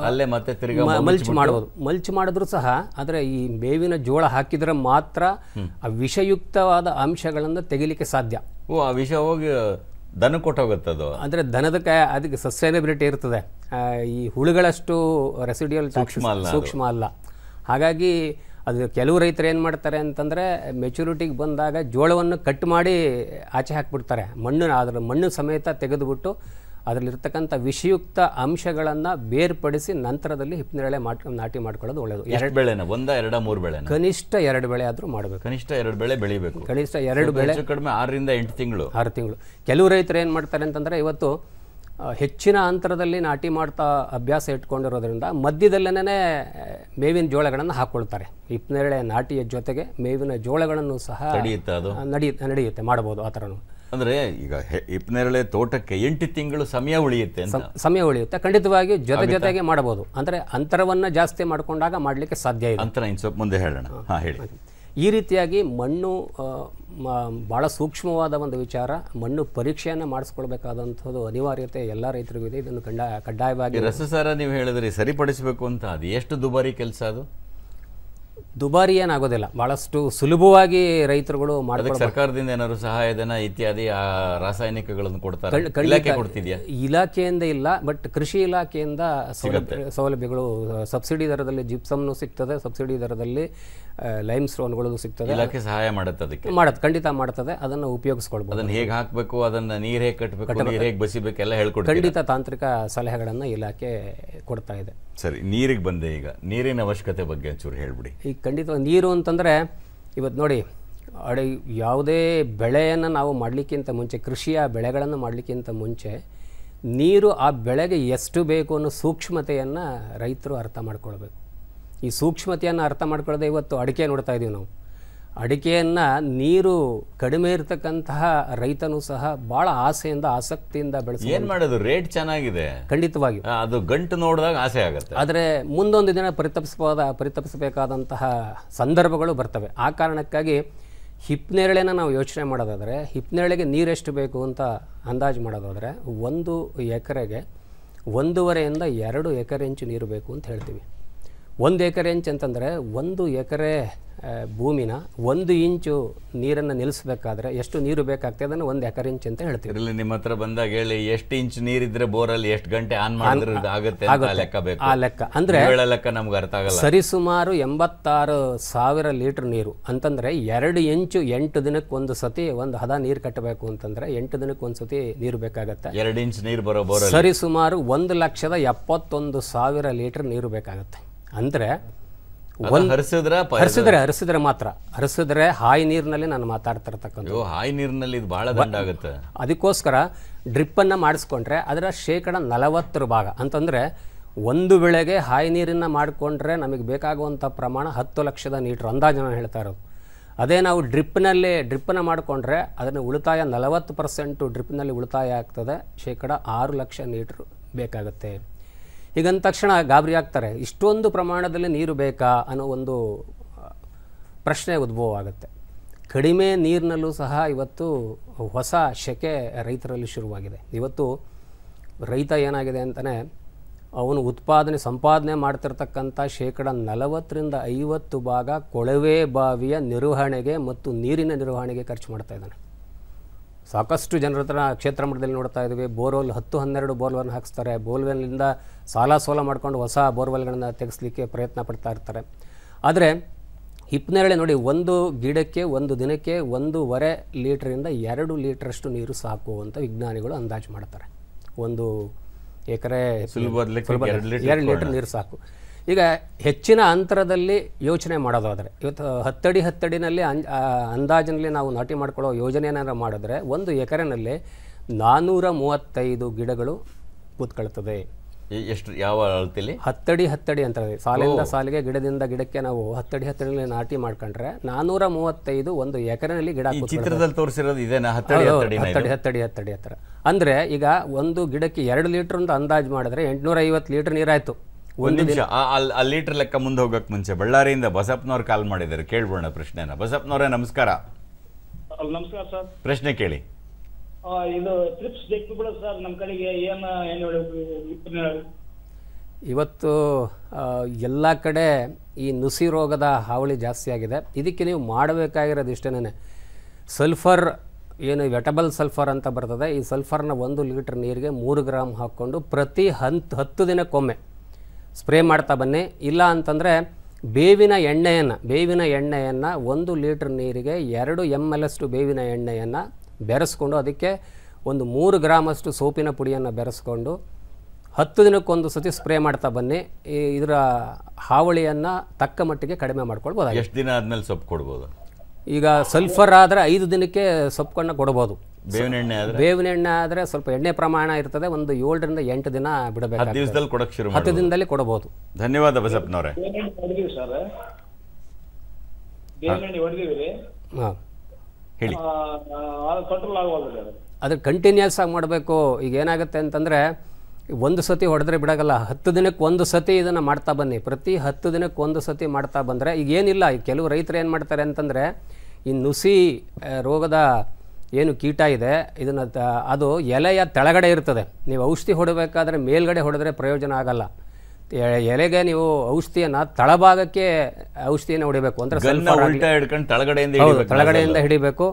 ಅಲ್ಲೇ ಮತ್ತೆ ತಿರ್ಗಿ ಮಲ್ಚ್ ಮಾಡ್ಬೋದು. ಮಲ್ಚ್ ಮಾಡಿದ್ರು ಸಹ ಆದರೆ ಈ ಮೇವಿನ ಜೋಳ ಹಾಕಿದ್ರೆ ಮಾತ್ರ ಆ ವಿಷಯುಕ್ತವಾದ ಅಂಶಗಳನ್ನು ತೆಗಿಲಿಕ್ಕೆ ಸಾಧ್ಯ. ಆ ವಿಷ ಹೋಗಿ ದನ ಕೊಟ್ಟೋಗುತ್ತದು. ಅಂದರೆ ಅದಕ್ಕೆ ಸಸ್ಟೈನಬಿಲಿಟಿ ಇರ್ತದೆ. ಈ ಹುಳುಗಳಷ್ಟು ರೆಸಿಡ್ಯೂಯಲ್ ಸೂಕ್ಷ್ಮ ಅಲ್ಲ. ಹಾಗಾಗಿ ಅದು ಕೆಲವು ರೈತರು ಏನು ಮಾಡ್ತಾರೆ ಅಂತಂದರೆ ಮೆಚುರಿಟಿಗೆ ಬಂದಾಗ ಜೋಳವನ್ನು ಕಟ್ ಮಾಡಿ ಆಚೆ ಹಾಕಿಬಿಡ್ತಾರೆ. ಅದರ ಮಣ್ಣು ಸಮೇತ ತೆಗೆದುಬಿಟ್ಟು ಅದರಲ್ಲಿರ್ತಕ್ಕಂಥ ವಿಷಯುಕ್ತ ಅಂಶಗಳನ್ನು ಬೇರ್ಪಡಿಸಿ ನಂತರದಲ್ಲಿ ಹಿಪ್ಪನೇರಳೆ ನಾಟಿ ಮಾಡ್ಕೊಳ್ಳೋದು ಒಳ್ಳೆಯದು. 2 ಬೆಳೆನ 1, 2, 3 ಬೆಳೆ ಕನಿಷ್ಠ 2 ಬೆಳೆ ಆದರೂ ಮಾಡಬೇಕು. ಕನಿಷ್ಠ 2 ಬೆಳೆ ಬೆಳಿಬೇಕು. ಕನಿಷ್ಠ 2 ಬೆಳೆ ಕಡಿಮೆ 6 ರಿಂದ 8 ತಿಂಗಳು. 6 ತಿಂಗಳು. ಕೆಲವು ರೈತರು ಏನು ಮಾಡ್ತಾರೆ ಅಂತಂದರೆ ಇವತ್ತು ಹೆಚ್ಚಿನ ಅಂತರದಲ್ಲಿ ನಾಟಿ ಮಾಡ್ತಾ ಅಭ್ಯಾಸ ಇಟ್ಕೊಂಡಿರೋದ್ರಿಂದ ಮಧ್ಯದಲ್ಲೇ ಮೇವಿನ ಜೋಳಗಳನ್ನು ಹಾಕ್ಕೊಳ್ತಾರೆ. ಹಿಪ್ಪನೇರಳೆ ನಾಟಿಯ ಜೊತೆಗೆ ಮೇವಿನ ಜೋಳಗಳನ್ನು ಸಹ ನಡೆಯುತ್ತೆ, ಮಾಡಬಹುದು. ಆ ಥರನೂ ಅಂದರೆ ಈಗ ಹಿಪ್ಪನೇರಳೆ ತೋಟಕ್ಕೆ 8 ತಿಂಗಳು ಸಮಯ ಉಳಿಯುತ್ತೆ. ಖಂಡಿತವಾಗಿ ಜೊತೆಗೆ ಮಾಡಬಹುದು. ಅಂದರೆ ಅಂತರವನ್ನು ಜಾಸ್ತಿ ಮಾಡಿಕೊಂಡಾಗ ಮಾಡಲಿಕ್ಕೆ ಸಾಧ್ಯ ಇದೆ. ಅಂತರ ಸ್ವಲ್ಪ ಮುಂದೆ ಹೇಳೋಣ. ಹೇಳಿ. ಈ ರೀತಿಯಾಗಿ ಮಣ್ಣು ಭಾಳ ಸೂಕ್ಷ್ಮವಾದ ಒಂದು ವಿಚಾರ. ಮಣ್ಣು ಪರೀಕ್ಷೆಯನ್ನು ಮಾಡಿಸ್ಕೊಳ್ಬೇಕಾದಂಥದ್ದು ಅನಿವಾರ್ಯತೆ ಎಲ್ಲ ರೈತರಿಗೂ ಇದೆ. ಇದನ್ನು ಕಡ್ಡಾಯವಾಗಿ ರಸಸಾರ ನೀವು ಹೇಳಿದ್ರಿ ಸರಿಪಡಿಸಬೇಕು ಅಂತ, ಅದು ಎಷ್ಟು ದುಬಾರಿ ಕೆಲಸ? ಅದು ದುಬಾರಿ ಏನಾಗೋದಿಲ್ಲ, ಭಾಳಷ್ಟು ಸುಲಭವಾಗಿ ರೈತರುಗಳು ಮಾಡಬೇಕು. ಸರ್ಕಾರದಿಂದ ಏನಾದ್ರು ಸಹಾಯಧನ ಇತ್ಯಾದಿ ರಾಸಾಯನಿಕಗಳನ್ನು ಕೊಡ್ತಾರೆ? ಇಲಾಖೆಯಿಂದ ಇಲ್ಲ, ಬಟ್ ಕೃಷಿ ಇಲಾಖೆಯಿಂದ ಸೌಲಭ್ಯಗಳು ಸಬ್ಸಿಡಿ ದರದಲ್ಲಿ ಜಿಪ್ಸಮ್ನು ಸಿಗ್ತದೆ, ಸಬ್ಸಿಡಿ ದರದಲ್ಲಿ ಲೈಮ್ ಸ್ಟೋನ್ಗಳು ಸಿಗ್ತದೆ. ಇಲಾಖೆ ಸಹಾಯ ಮಾಡುತ್ತೆ, ಅದಕ್ಕೆ ಖಂಡಿತ ಮಾಡ್ತದೆ. ಅದನ್ನು ಉಪಯೋಗಿಸ್ಕೊಳ್ಬೋದು. ಅದನ್ನು ಹೇಗೆ ಹಾಕಬೇಕು, ಅದನ್ನು ನೀರು ಹೇಗೆ ಕಟ್ಟಬೇಕು, ನೀರು ಹೇಗೆ ಬಸಿಬೇಕು ಎಲ್ಲ ಹೇಳ್ಕೊಡ್ತಾರೆ. ಖಂಡಿತ ತಾಂತ್ರಿಕ ಸಲಹೆಗಳನ್ನು ಇಲಾಖೆ ಕೊಡ್ತಾ ಇದೆ. ಸರಿ, ನೀರಿಗೆ ಬಂದೆ. ಈಗ ನೀರಿನ ಅವಶ್ಯಕತೆ ಬಗ್ಗೆ ಒಂಚೂರು ಹೇಳ್ಬಿಡಿ. ಈಗ ಖಂಡಿತ ನೀರು ಅಂತಂದರೆ ಇವತ್ತು ನೋಡಿ, ಯಾವುದೇ ಬೆಳೆಯನ್ನು ನಾವು ಮಾಡಲಿಕ್ಕಿಂತ ಮುಂಚೆ, ಕೃಷಿಯ ಬೆಳೆಗಳನ್ನು ಮಾಡಲಿಕ್ಕಿಂತ ಮುಂಚೆ ನೀರು ಆ ಬೆಳೆಗೆ ಎಷ್ಟು ಬೇಕು ಅನ್ನೋ ಸೂಕ್ಷ್ಮತೆಯನ್ನು ರೈತರು ಅರ್ಥ ಮಾಡ್ಕೊಳ್ಬೇಕು. ಈ ಸೂಕ್ಷ್ಮತೆಯನ್ನು ಅರ್ಥ ಮಾಡ್ಕೊಳ್ಳೋದೇ ಇವತ್ತು ಅಡಿಕೆ ನೋಡ್ತಾ ಇದ್ದೀವಿ ನಾವು. ಅಡಿಕೆಯನ್ನು ನೀರು ಕಡಿಮೆ ಇರತಕ್ಕಂತಹ ರೈತನೂ ಸಹ ಭಾಳ ಆಸೆಯಿಂದ ಆಸಕ್ತಿಯಿಂದ ಬೆಳೆಸಿ. ಏನು ಮಾಡೋದು, ರೇಟ್ ಚೆನ್ನಾಗಿದೆ, ಖಂಡಿತವಾಗಿ ಅದು ಗಂಟು ನೋಡಿದಾಗ ಆಸೆ ಆಗುತ್ತೆ. ಆದರೆ ಮುಂದೊಂದು ದಿನ ಪರಿತಪಿಸಬೇಕಾದಂತಹ ಸಂದರ್ಭಗಳು ಬರ್ತವೆ. ಆ ಕಾರಣಕ್ಕಾಗಿ ಹಿಪ್ಪನೇರಳೆನ ನಾವು ಯೋಚನೆ ಮಾಡೋದಾದರೆ, ಹಿಪ್ಪನೇರಳೆಗೆ ನೀರೆಷ್ಟು ಬೇಕು ಅಂತ ಅಂದಾಜು ಮಾಡೋದಾದರೆ 1 ಎಕರೆಗೆ 1.5 ರಿಂದ 2 ಎಕರೆ ಇಂಚು ನೀರು ಬೇಕು ಅಂತ ಹೇಳ್ತೀವಿ. 1 ಎಕರೆ ಇಂಚ್ ಅಂತಂದರೆ 1 ಎಕರೆ ಭೂಮಿನ 1 ಇಂಚು ನೀರನ್ನು ನಿಲ್ಲಿಸಬೇಕಾದ್ರೆ ಎಷ್ಟು ನೀರು ಬೇಕಾಗ್ತದೆ ಅದನ್ನು 1 ಎಕರೆ ಇಂಚ್ ಅಂತ ಹೇಳ್ತೀವಿ. ಇಲ್ಲಿ ನಿಮ್ಮ ಹತ್ರ ಬಂದಾಗ ಹೇಳಿ, ಎಷ್ಟು ಇಂಚ್ ನೀರಿದ್ರೆ ಬೋರಲ್ಲಿ ಎಷ್ಟು ಗಂಟೆ ಆನ್ ಮಾಡಿದ್ರೆ ಆಗುತ್ತೆ ಅಂತ ಲೆಕ್ಕ ಬೇಕು. ಆ ಲೆಕ್ಕ ಅಂದರೆ ಲೆಕ್ಕ ನಮ್ಗೆ ಅರ್ಥ ಆಗಲ್ಲ. ಸರಿಸುಮಾರು 86,000 ಲೀಟರ್ ನೀರು ಅಂತಂದರೆ 2 ಇಂಚು 8 ದಿನಕ್ಕೆ ಒಂದು ಸತಿ ಒಂದು ಹದ ನೀರು ಕಟ್ಟಬೇಕು ಅಂತಂದರೆ 8 ದಿನಕ್ಕೆ ಒಂದು ಸತಿ ನೀರು ಬೇಕಾಗತ್ತೆ. 2 ಇಂಚ್ ನೀರು ಬರೋ ಬೋರ್ ಸರಿಸುಮಾರು 1,71,000 ಲೀಟರ್ ನೀರು ಬೇಕಾಗತ್ತೆ. ಅಂದರೆ ಹರಿಸಿದ್ರೆ ಮಾತ್ರ, ಹರಿಸಿದ್ರೆ ಹಾಯಿ ನೀರಿನಲ್ಲಿ ನಾನು ಮಾತಾಡ್ತಿರ್ತಕ್ಕಂಥ ಹಾಯಿ ನೀರಿನಲ್ಲಿ ಇದು ಬಹಳ ದಂಡ ಆಗುತ್ತೆ. ಅದಕ್ಕೋಸ್ಕರ ಡ್ರಿಪ್ಪನ್ನು ಮಾಡಿಸ್ಕೊಂಡ್ರೆ ಅದರ 40% ಭಾಗ ಅಂತಂದರೆ ಒಂದು ಬೆಳೆಗೆ ಹಾಯಿ ನೀರನ್ನು ಮಾಡಿಕೊಂಡ್ರೆ ನಮಗೆ ಬೇಕಾಗುವಂಥ ಪ್ರಮಾಣ 10 ಲಕ್ಷದ ಲೀಟ್ರ್ ಅಂದಾಜು ನಾನು ಹೇಳ್ತಾ ಇರೋದು. ಅದೇ ನಾವು ಡ್ರಿಪ್ಪನ್ನು ಮಾಡಿಕೊಂಡ್ರೆ ಅದನ್ನು ಉಳಿತಾಯ 40% ಡ್ರಿಪ್ನಲ್ಲಿ ಉಳಿತಾಯ ಆಗ್ತದೆ, 6 ಲಕ್ಷ ಲೀಟ್ರ್ ಬೇಕಾಗುತ್ತೆ. ಹೀಗಂದ ತಕ್ಷಣ ಗಾಬರಿ ಆಗ್ತಾರೆ, ಇಷ್ಟೊಂದು ಪ್ರಮಾಣದಲ್ಲಿ ನೀರು ಬೇಕಾ ಅನ್ನೋ ಒಂದು ಪ್ರಶ್ನೆ ಉದ್ಭವ ಆಗುತ್ತೆ. ಕಡಿಮೆ ನೀರಿನಲ್ಲೂ ಸಹ ಇವತ್ತು ಹೊಸ ಶೆಕೆ ರೈತರಲ್ಲಿ ಶುರುವಾಗಿದೆ. ಇವತ್ತು ರೈತ ಏನಾಗಿದೆ ಅಂತಲೇ ಅವನು ಸಂಪಾದನೆ ಮಾಡ್ತಿರ್ತಕ್ಕಂಥ 40% ಭಾಗ ಕೊಳವೆ ಬಾವಿಯ ನಿರ್ವಹಣೆಗೆ ಮತ್ತು ನೀರಿನ ನಿರ್ವಹಣೆಗೆ ಖರ್ಚು ಮಾಡ್ತಾ ಇದ್ದಾನೆ. ಸಾಕಷ್ಟು ಜನರ ಹತ್ರ ಕ್ಷೇತ್ರ ಮಟ್ಟದಲ್ಲಿ ನೋಡ್ತಾ ಇದ್ದೀವಿ, ಬೋರ್ವೆಲ್ 10-12 ಬೋರ್ವೆಲ್ನ ಹಾಕಿಸ್ತಾರೆ. ಬೋರ್ವೆಲ್ನಿಂದ ಸಾಲ ಮಾಡ್ಕೊಂಡು ಹೊಸ ಬೋರ್ವೆಲ್ಗಳನ್ನು ತೆಗೆಸಲಿಕ್ಕೆ ಪ್ರಯತ್ನ ಪಡ್ತಾ ಇರ್ತಾರೆ. ಆದರೆ ಹಿಪ್ಪನೇರಳೆ ನೋಡಿ, ಒಂದು ಗಿಡಕ್ಕೆ ಒಂದು ದಿನಕ್ಕೆ 1.5 ಲೀಟ್ರಿಂದ 2 ಲೀಟ್ರಷ್ಟು ನೀರು ಸಾಕು ಅಂತ ವಿಜ್ಞಾನಿಗಳು ಅಂದಾಜು ಮಾಡ್ತಾರೆ. 1 ಎಕರೆ 2 ಲೀಟರ್ ನೀರು ಸಾಕು. ಈಗ ಹೆಚ್ಚಿನ ಅಂತರದಲ್ಲಿ ಯೋಚನೆ ಮಾಡೋದಾದರೆ ಇವತ್ತು 10 ಅಡಿನಲ್ಲಿ ಅಂದಾಜಿನಲ್ಲಿ ನಾವು ನಾಟಿ ಮಾಡ್ಕೊಳ್ಳೋ ಯೋಜನೆ ಏನಾದ್ರು ಮಾಡಿದ್ರೆ 1 ಎಕರೆನಲ್ಲಿ 435 ಗಿಡಗಳು ಕೂತ್ಕೊಳ್ತದೆ. ಎಷ್ಟು ಯಾವ ಅಳತೆಯಲ್ಲಿ? 10 ಅಡಿ ಅಂತ ಸಾಲಿಂದ ಸಾಲಿಗೆ ಗಿಡದಿಂದ ಗಿಡಕ್ಕೆ ನಾವು 10 ಅಡಿನಲ್ಲಿ ನಾಟಿ ಮಾಡ್ಕೊಂಡ್ರೆ 435 1 ಎಕರೆನಲ್ಲಿ ಗಿಡ ಚಿತ್ರದಲ್ಲಿ ತೋರಿಸಿರೋದು ಇದೇನಾ? 10 ಅಡಿ ಹತ್ರ. ಅಂದರೆ ಈಗ ಒಂದು ಗಿಡಕ್ಕೆ 2 ಲೀಟರ್ ಅಂತ ಅಂದಾಜು ಮಾಡಿದ್ರೆ 850 ಲೀಟರ್ ನೀರಾಯ್ತು. ಒಂದು ನಿಮಿಷ, ಆ ಲೀಟರ್ ಲೆಕ್ಕ ಮುಂದೆ ಹೋಗಕ್ಕೆ ಮುಂಚೆ ಬಳ್ಳಾರಿಯಿಂದ ಬಸಪ್ಪನವ್ರು ಕಾಲ್ ಮಾಡಿದ್ದಾರೆ, ಕೇಳ್ಬೋಣ ಪ್ರಶ್ನೆನ. ಬಸಪ್ಪನವರೇ ನಮಸ್ಕಾರ. ನಮಸ್ಕಾರ ಸರ್. ಪ್ರಶ್ನೆ ಕೇಳಿ. ಇದು ಟ್ರಿಪ್ಸ್ ಬೇಕು ಸರ್, ನಮ್ಮ ಕಡೆಗೆ ಇವತ್ತು ಎಲ್ಲ ಕಡೆ ಈ ನುಸಿ ರೋಗದ ಹಾವಳಿ ಜಾಸ್ತಿ ಆಗಿದೆ. ಇದಕ್ಕೆ ನೀವು ಮಾಡಬೇಕಾಗಿರೋದು ಇಷ್ಟೇನೆ, ಸಲ್ಫರ್ ಏನು ವೆಟಬಲ್ ಸಲ್ಫರ್ ಅಂತ ಬರ್ತದೆ, ಈ ಸಲ್ಫರ್ನ 1 ಲೀಟರ್ ನೀರಿಗೆ 3 ಗ್ರಾಮ್ ಹಾಕ್ಕೊಂಡು ಪ್ರತಿ 10 ದಿನಕ್ಕೊಮ್ಮೆ ಸ್ಪ್ರೇ ಮಾಡ್ತಾ ಬನ್ನಿ. ಇಲ್ಲ ಅಂತಂದರೆ ಬೇವಿನ ಎಣ್ಣೆಯನ್ನು 1 ಲೀಟರ್ ನೀರಿಗೆ 2 ml ಅಷ್ಟು ಬೇವಿನ ಎಣ್ಣೆಯನ್ನು ಬೆರೆಸ್ಕೊಂಡು ಅದಕ್ಕೆ 3 ಗ್ರಾಮಷ್ಟು ಸೋಪಿನ ಪುಡಿಯನ್ನು ಬೆರೆಸ್ಕೊಂಡು 10 ದಿನಕ್ಕೊಂದು ಸತಿ ಸ್ಪ್ರೇ ಮಾಡ್ತಾ ಬನ್ನಿ. ಇದರ ಹಾವಳಿಯನ್ನು ತಕ್ಕ ಮಟ್ಟಿಗೆ ಕಡಿಮೆ ಮಾಡ್ಕೊಳ್ಬೋದು. ಎಷ್ಟು ದಿನ ಆದಮೇಲೆ ಸೊಪ್ಪು ಕೊಡ್ಬೋದು? ಈಗ ಸಲ್ಫರ್ ಆದರೆ 5 ದಿನಕ್ಕೆ ಸೊಪ್ಪನ್ನು ಕೊಡ್ಬೋದು. ಬೇವಿನ ಎಣ್ಣೆ ಆದರೆ ಸ್ವಲ್ಪ ಎಣ್ಣೆ ಪ್ರಮಾಣ ಇರ್ತದೆ, 7 ರಿಂದ 8 ದಿನ ಬಿಡಬೇಕು. 10 ದಿವಸದಲ್ಲಿ ಕೊಡಕ್ಕೆ ಶುರು 10 ದಿನದಲ್ಲಿ ಕೊಡಬಹುದು. ಧನ್ಯವಾದ ಬಸಪ್ಪನವರೇ. ಹೇಳಿ. ಅದು ಕಂಟಿನ್ಯೂಸ್ ಆಗಿ ಮಾಡಬೇಕು. ಈಗ ಏನಾಗುತ್ತೆ ಅಂತಂದರೆ ಒಂದು ಸತಿ ಹೊಡೆದ್ರೆ ಬಿಡೋಲ್ಲ, 10 ದಿನಕ್ಕೆ ಒಂದು ಸತಿ ಇದನ್ನು ಮಾಡ್ತಾ ಬನ್ನಿ. ಪ್ರತಿ 10 ದಿನಕ್ಕೆ ಒಂದು ಸತಿ ಮಾಡ್ತಾ ಬಂದರೆ ಈಗ ಏನಿಲ್ಲ, ಈಗ ಕೆಲವು ರೈತರು ಏನು ಮಾಡ್ತಾರೆ ಅಂತಂದರೆ ಈ ನುಸಿ ರೋಗದ ಏನು ಕೀಟ ಇದೆ ಇದನ್ನು ಅದು ಎಲೆಯ ತೆಳಗಡೆ ಇರ್ತದೆ. ನೀವು ಔಷಧಿ ಹೊಡಬೇಕಾದ್ರೆ ಮೇಲ್ಗಡೆ ಹೊಡೆದ್ರೆ ಪ್ರಯೋಜನ ಆಗಲ್ಲ. ಎಲೆಗೆ ನೀವು ಔಷಧಿಯನ್ನು ತಳಭಾಗಕ್ಕೆ ಔಷಧಿಯನ್ನು ಹೊಡಿಬೇಕು. ಅಂದರೆ ತಳಗಡೆಯಿಂದ ಹಿಡಿಬೇಕು.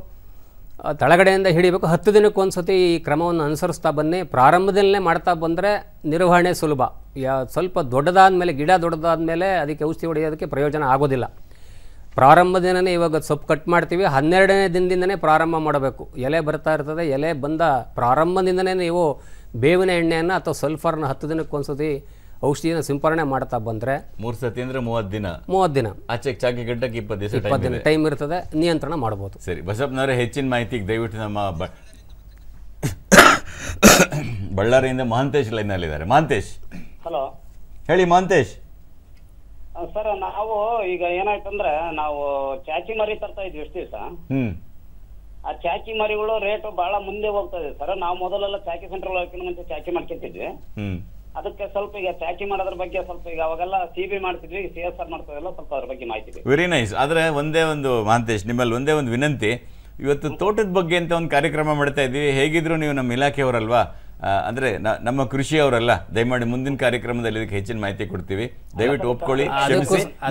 10 ದಿನಕ್ಕೊಂದು ಸತಿ ಈ ಕ್ರಮವನ್ನು ಅನುಸರಿಸ್ತಾ ಬನ್ನಿ. ಪ್ರಾರಂಭದಲ್ಲೇ ಮಾಡ್ತಾ ಬಂದರೆ ನಿರ್ವಹಣೆ ಸುಲಭ. ಸ್ವಲ್ಪ ಗಿಡ ದೊಡ್ಡದಾದ್ಮೇಲೆ ಅದಕ್ಕೆ ಔಷಧಿ ಹೊಡೆಯೋದಕ್ಕೆ ಪ್ರಯೋಜನ ಆಗೋದಿಲ್ಲ. ಪ್ರಾರಂಭದಿಂದನೇ ಇವಾಗ ಸೊಪ್ಪು ಕಟ್ ಮಾಡ್ತೀವಿ, 12ನೇ ದಿನದಿಂದನೇ ಪ್ರಾರಂಭ ಮಾಡಬೇಕು. ಎಲೆ ಬರ್ತಾ ಇರ್ತದೆ, ಎಲೆ ಬಂದ ಪ್ರಾರಂಭದಿಂದನೇ ನೀವು ಬೇವಿನ ಎಣ್ಣೆಯನ್ನು ಅಥವಾ ಸಲ್ಫರ್ನ 10 ದಿನಕ್ಕೊಂದು ಸತಿ ಔಷಧಿನ ಸಿಂಪರಣೆ ಮಾಡ್ತಾ ಬಂದರೆ 3 ಸತಿ ಅಂದರೆ 30 ದಿನ ಆಚೆ ಚಾಕಿ ಗಡ್ಡಕ್ಕೆ 20 ದಿನ ಟೈಮ್ ಇರ್ತದೆ, ನಿಯಂತ್ರಣ ಮಾಡ್ಬೋದು. ಸರಿ ಬಸಪ್ಪನವರೇ, ಹೆಚ್ಚಿನ ಮಾಹಿತಿಗೆ ದಯವಿಟ್ಟು ನಮ್ಮ ಬಳ್ಳಾರಿಯಿಂದ ಮಹಾಂತೇಶ್ ಲೈನ್ನಲ್ಲಿದ್ದಾರೆ. ಮಹಾಂತೇಶ್, ಹಲೋ ಹೇಳಿ. ಮಹಾಂತೇಶ್ ಸರ್, ನಾವು ಈಗ ಏನಾಯ್ತಂದ್ರೆ ನಾವು ಚಾಚಿ ಮರಿ ತರ್ತಾ ಇದ್ವಿ ಎಷ್ಟು ದಿವಸ. ಆ ಚಾಚಿ ಮರಿಗಳು ರೇಟ್ ಬಹಳ ಮುಂದೆ ಹೋಗ್ತಾ ಇದೆ ಸರ್. ನಾವು ಮೊದಲೆಲ್ಲ ಚಾಕಿ ಸೆಂಟ್ರಲ್ ಹೋಗೋಕ್ಕಿಂತ ಮುಂಚೆ ಚಾಕಿ ಮಾಡ್ಕೊತಿದ್ವಿ. ಅದಕ್ಕೆ ಸ್ವಲ್ಪ ಈಗ ಚಾಕಿ ಮಾಡೋದ್ರ ಬಗ್ಗೆ ಸ್ವಲ್ಪ ಈಗ ಅವಾಗೆಲ್ಲ CB ಮಾಡ್ತಿದ್ವಿ, CSR ಮಾಡ್ತಿದ್ವಲ್ಲ, ಸ್ವಲ್ಪ ಅದ್ರ ಬಗ್ಗೆ ಮಾಹಿತಿ. Very nice. ಆದರೆ ಒಂದೇ ಒಂದು ಮಹಾಂತೇಶ್, ನಿಮ್ಮಲ್ಲಿ ಒಂದೇ ಒಂದು ವಿನಂತಿ. ಇವತ್ತು ತೋಟದ ಬಗ್ಗೆ ಅಂತ ಒಂದು ಕಾರ್ಯಕ್ರಮ ಮಾಡ್ತಾ ಇದ್ದೀವಿ. ಹೇಗಿದ್ರು ನೀವು ನಮ್ಮ ಇಲಾಖೆಯವರಲ್ವಾ, ಅಂದರೆ ನಮ್ಮ ಕೃಷಿಯವರಲ್ಲ. ದಯಮಾಡಿ ಮುಂದಿನ ಕಾರ್ಯಕ್ರಮದಲ್ಲಿ ಇದಕ್ಕೆ ಹೆಚ್ಚಿನ ಮಾಹಿತಿ ಕೊಡ್ತೀವಿ. ದಯವಿಟ್ಟು ಒಪ್ಕೊಳ್ಳಿ,